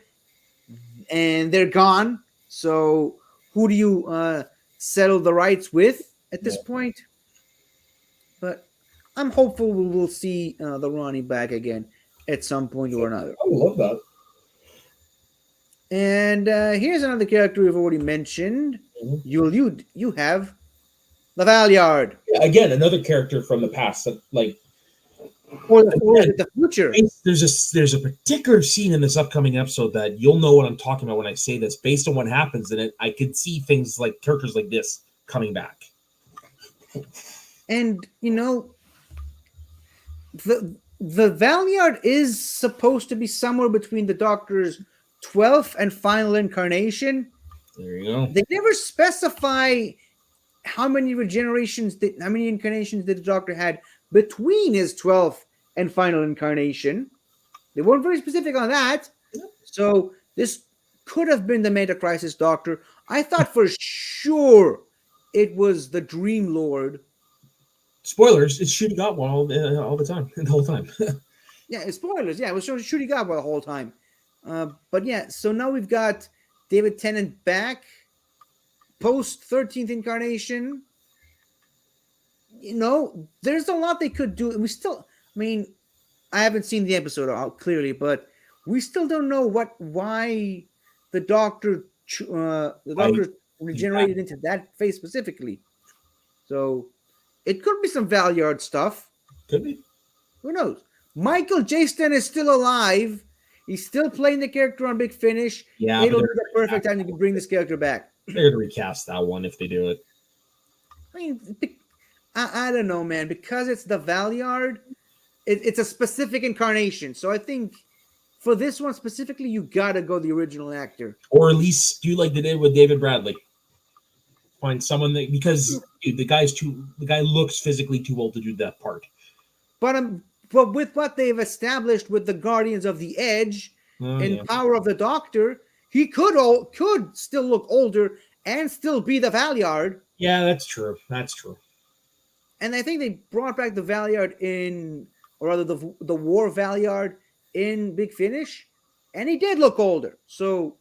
and they're gone. So who do you settle the rights with at this point? But I'm hopeful we will see the Ronnie back again at some point or another. I love that. And here's another character we've already mentioned. You have the Valyard. Yeah, again, another character from the past that or the future. There's a particular scene in this upcoming episode that you'll know what I'm talking about when I say this. Based on what happens in it, I could see things like characters like this coming back. And the Valyard is supposed to be somewhere between the Doctor's 12th and final incarnation. There you go. They never specify how many incarnations did the Doctor had between his 12th and final incarnation. They weren't very specific on that. So this could have been the Meta Crisis Doctor. I thought for sure it was the Dream Lord. Spoilers, it's Shooty Gatwa all the time, the whole time. Yeah, spoilers. Yeah, it was Shooty Gatwa the whole time. But yeah, so now we've got David Tennant back, post 13th incarnation. there's a lot they could do. We still, I mean, I haven't seen the episode out clearly, but we still don't know why the doctor regenerated into that face specifically. So it could be some Valyard stuff. Could be. Who knows? Michael Jayston is still alive. He's still playing the character on Big Finish. Yeah, It'll be the perfect time to bring this character back. They're gonna recast that one if they do it. I mean, I don't know, man. Because it's the Valyard, it's a specific incarnation. So I think for this one specifically, you gotta go the original actor, or at least do like they did with David Bradley. Find someone that, because the guy looks physically too old to do that part. But with what they've established with the Guardians of the Edge and Power of the Doctor, he could still look older and still be the Valyard. Yeah, that's true. That's true. And I think they brought back the Valyard or rather the War Valyard in Big Finish, and he did look older. So,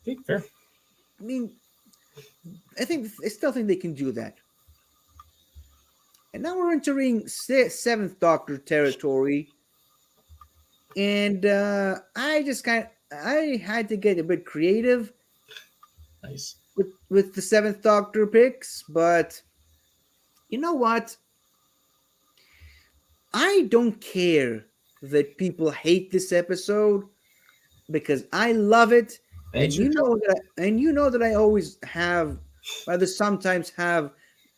Okay, fair. I mean, I still think they can do that. And now we're entering Seventh Doctor territory, and I had to get a bit creative. Nice. With the Seventh Doctor picks, but you know what? I don't care that people hate this episode because I love it, and you know that I always have, rather sometimes have,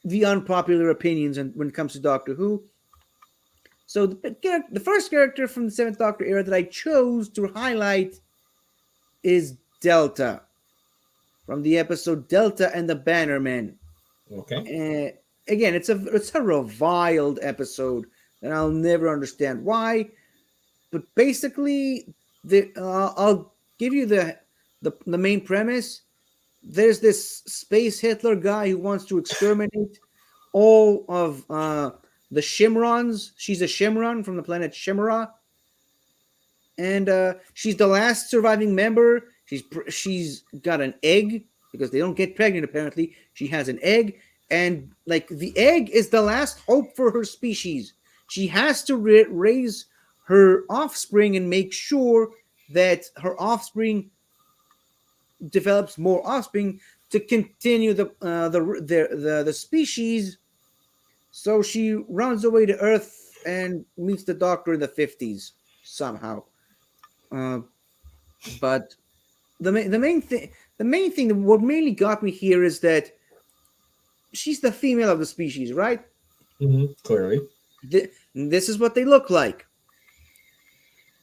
the unpopular opinions when it comes to Doctor Who. So the first character from the Seventh Doctor era that I chose to highlight is Delta, from the episode Delta and the Bannermen. Okay. Again, it's a reviled episode, and I'll never understand why. But basically, I'll give you the main premise. There's this space Hitler guy who wants to exterminate all of the Shimrons. She's a Shimron from the planet Shimra, and she's the last surviving member. She's got an egg because they don't get pregnant. Apparently, she has an egg, and like the egg is the last hope for her species. She has to raise her offspring and make sure that her offspring develops more offspring to continue the species. So she runs away to Earth and meets the Doctor in the 50s somehow. But the main thing, what mainly got me here is that she's the female of the species, right? Mm-hmm, clearly. This is what they look like.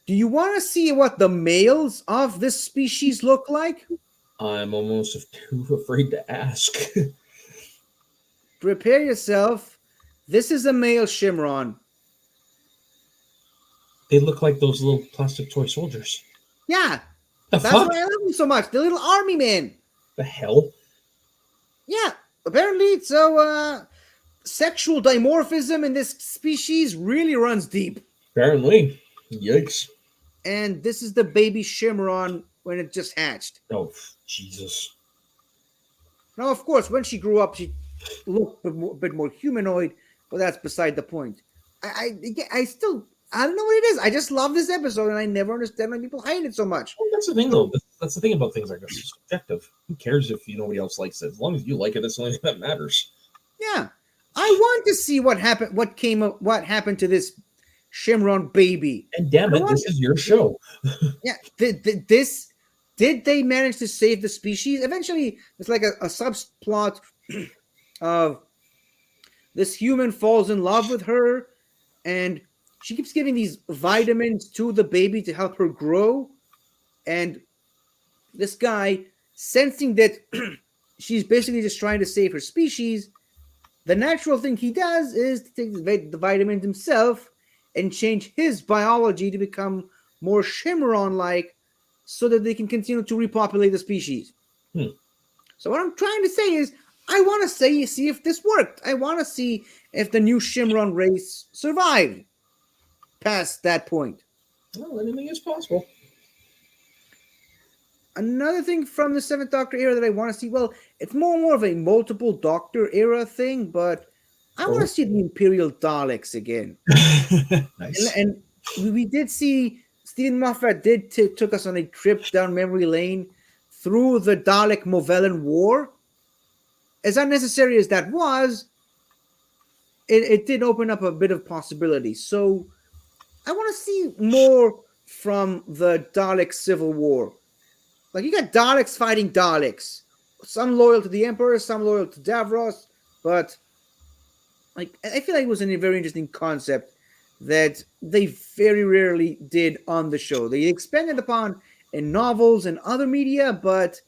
Do you want to see what the males of this species look like? I'm almost too afraid to ask. Prepare yourself. This is a male Shimron. They look like those little plastic toy soldiers. Yeah. That's why I love them so much. The little army men. The hell? Yeah. Apparently, sexual dimorphism in this species really runs deep. Apparently. Yikes. And this is the baby Shimron when it just hatched. Oh, Jesus. Now, of course, when she grew up, she looked a bit more humanoid, but that's beside the point. I don't know what it is. I just love this episode, and I never understand why people hate it so much. Well, that's the thing, though. That's the thing about things like this. It's subjective. Who cares if nobody else likes it? As long as you like it, that's the only thing that matters. Yeah. I want to see what happened to this Shimron baby. And damn it, this is your show. Yeah. Did they manage to save the species? Eventually, it's like a subplot of this human falls in love with her, and she keeps giving these vitamins to the baby to help her grow. And this guy, sensing that she's basically just trying to save her species, the natural thing he does is to take the vitamins himself and change his biology to become more Shimron-like so that they can continue to repopulate the species. So what I'm trying to say is, I want to see if this worked. I want to see if the new Shimron race survived past that point. Well, anything is possible. Another thing from the Seventh Doctor era that I want to see, well, it's more of a multiple Doctor era thing, but I want to see the Imperial Daleks again. Nice. And we did see Stephen Moffat took us on a trip down memory lane through the Dalek Movellan War. As unnecessary as that was, it did open up a bit of possibility. So I want to see more from the Dalek Civil War. Like, you got Daleks fighting Daleks. Some loyal to the Emperor, some loyal to Davros, but like, I feel like it was a very interesting concept that they very rarely did on the show. They expanded upon in novels and other media, but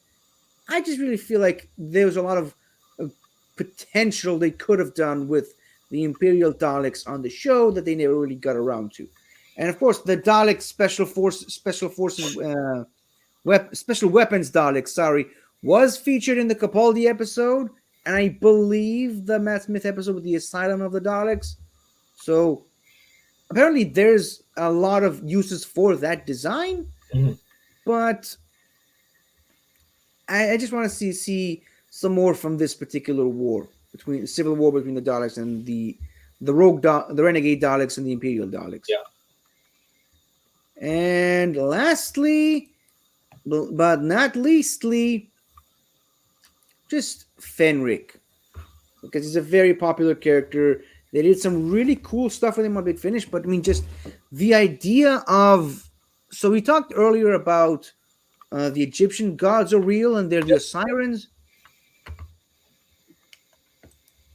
I just really feel like there was a lot of potential they could have done with the Imperial Daleks on the show that they never really got around to. And of course, the Dalek special weapons Dalek, was featured in the Capaldi episode, and I believe the Matt Smith episode with the Asylum of the Daleks. So apparently there's a lot of uses for that design, but I just want to see some more from this particular war, between the civil war between the Daleks and the renegade Daleks and the Imperial Daleks. Yeah. And lastly, but not leastly, just Fenric, because he's a very popular character. They did some really cool stuff with him on Big Finish, but I mean, just the idea of... So we talked earlier about the Egyptian gods are real and they're the sirens.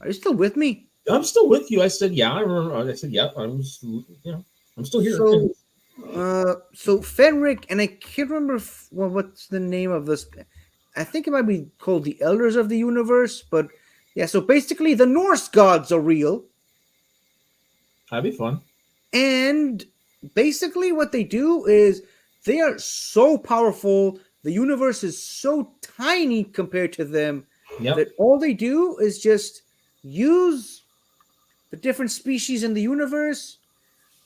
Are you still with me? I'm still with you. I said, yeah. I remember. I said, yeah. I'm still here. So Fenric, and I can't remember what's the name of this. I think it might be called the Elders of the Universe, but yeah. So basically, the Norse gods are real. That'd be fun. And basically, what they do is they are so powerful. The universe is so tiny compared to them that all they do is just use the different species in the universe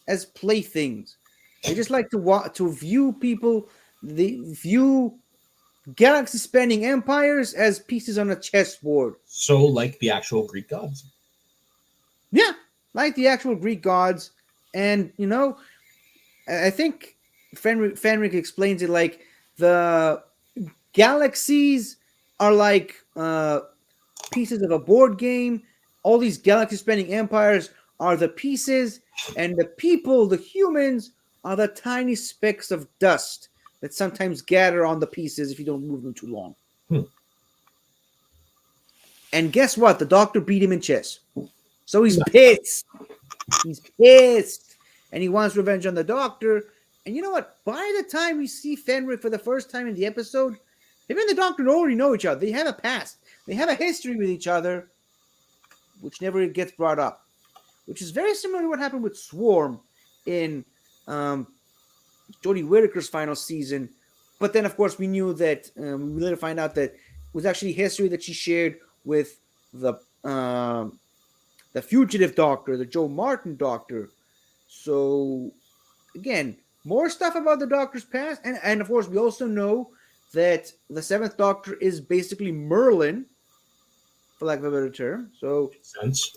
as playthings. They just like to view people. They view galaxy-spanning empires as pieces on a chessboard. So, like the actual Greek gods. Yeah, like the actual Greek gods. And, I think Fenric explains it like the galaxies are like pieces of a board game. All these galaxy-spanning empires are the pieces, and the people, the humans, are the tiny specks of dust that sometimes gather on the pieces if you don't move them too long. And guess what? The Doctor beat him in chess. So he's pissed. He's pissed. And he wants revenge on the Doctor. And you know what? By the time we see Fenric for the first time in the episode, him and the Doctor already know each other. They have a past. They have a history with each other, which never gets brought up. Which is very similar to what happened with Swarm in Jodie Whittaker's final season. But then, of course, we knew that we later find out that it was actually history that she shared with the fugitive Doctor, the Joe Martin Doctor. So, again, more stuff about the Doctor's past. And of course, we also know that the Seventh Doctor is basically Merlin, for lack of a better term. So, makes sense.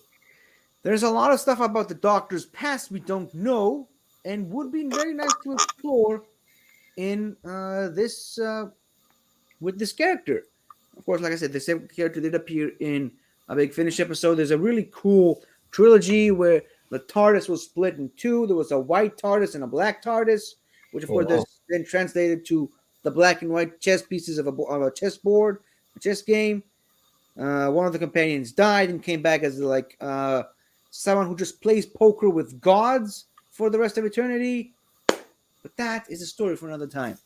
There's a lot of stuff about the Doctor's past we don't know, and would be very nice to explore in this with this character. Of course, like I said, this character did appear in a Big Finish episode. There's a really cool trilogy where the TARDIS was split in two. There was a white TARDIS and a black TARDIS, which of course is then translated to the black and white chess pieces of a chessboard, a chess game. One of the companions died and came back as someone who just plays poker with gods for the rest of eternity. But that is a story for another time.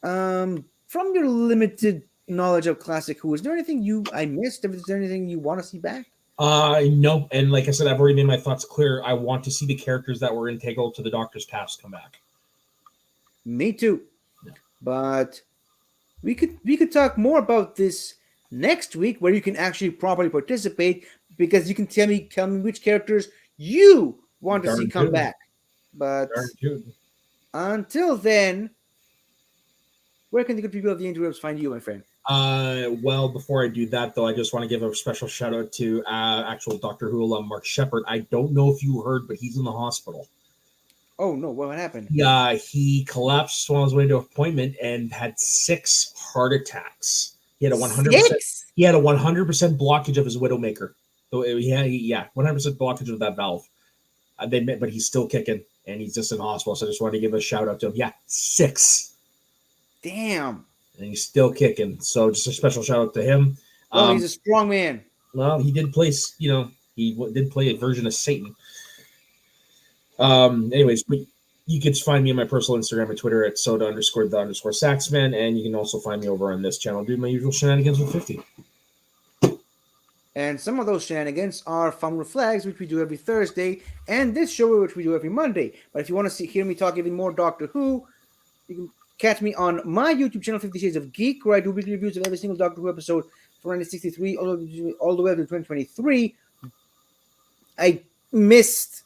From your limited knowledge of Classic Who, is there anything I missed? Is there anything you want to see back? No. And like I said, I've already made my thoughts clear. I want to see the characters that were integral to the Doctor's past come back. Me too. Yeah. But we could talk more about this next week, where you can actually properly participate, because you can tell me which characters you want to see come back. But until then, where can the good people of the interwebs find you, my friend? Well, before I do that, though, I just want to give a special shout out to actual Doctor Who alum Mark Shepard. I don't know if you heard, but he's in the hospital. Oh no, what happened? Yeah, he collapsed on his way to an appointment and had 6 heart attacks. He had a 100%. 6? He had a 100% blockage of his widowmaker. So he had 100% blockage of that valve. But he's still kicking, and he's just in the hospital. So I just wanted to give a shout out to him. Yeah, 6. Damn. And he's still kicking. So just a special shout out to him. Oh, he's a strong man. Well, he did play, he did play a version of Satan. Anyways, but you can find me on my personal Instagram and Twitter at soda_the_saxman, and you can also find me over on this channel doing my usual shenanigans with 50. And some of those shenanigans are Fun with Flags, which we do every Thursday, and this show, which we do every Monday. But if you want to hear me talk even more Doctor Who, you can catch me on my YouTube channel, 50 Shades of Geek, where I do weekly reviews of every single Doctor Who episode from 1963 all the way up to 2023. I missed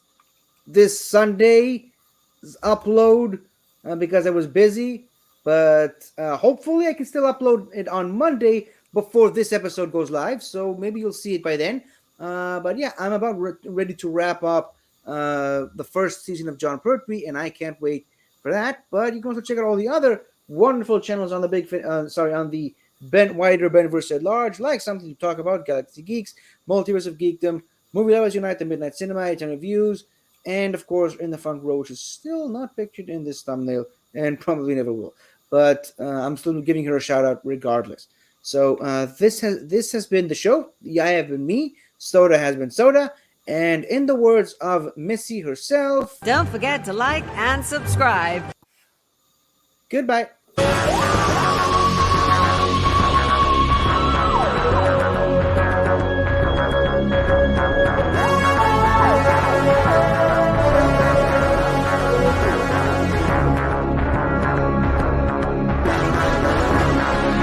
this Sunday's upload because I was busy, but hopefully I can still upload it on Monday before this episode goes live, so maybe you'll see it by then. But yeah, I'm about ready to wrap up the first season of John Pertwee, and I can't wait for that. But you can also check out all the other wonderful channels on the on the wider Benverse at large, like Something to Talk About, Galaxy Geeks, Multiverse of Geekdom, Movie Lovers Unite, The Midnight Cinema, 8 Reviews, and of course in the front row, which is still not pictured in this thumbnail and probably never will. But I'm still giving her a shout out regardless. So this has been the show. I have been me. Soda has been Soda. And in the words of Missy herself, don't forget to like and subscribe. Goodbye.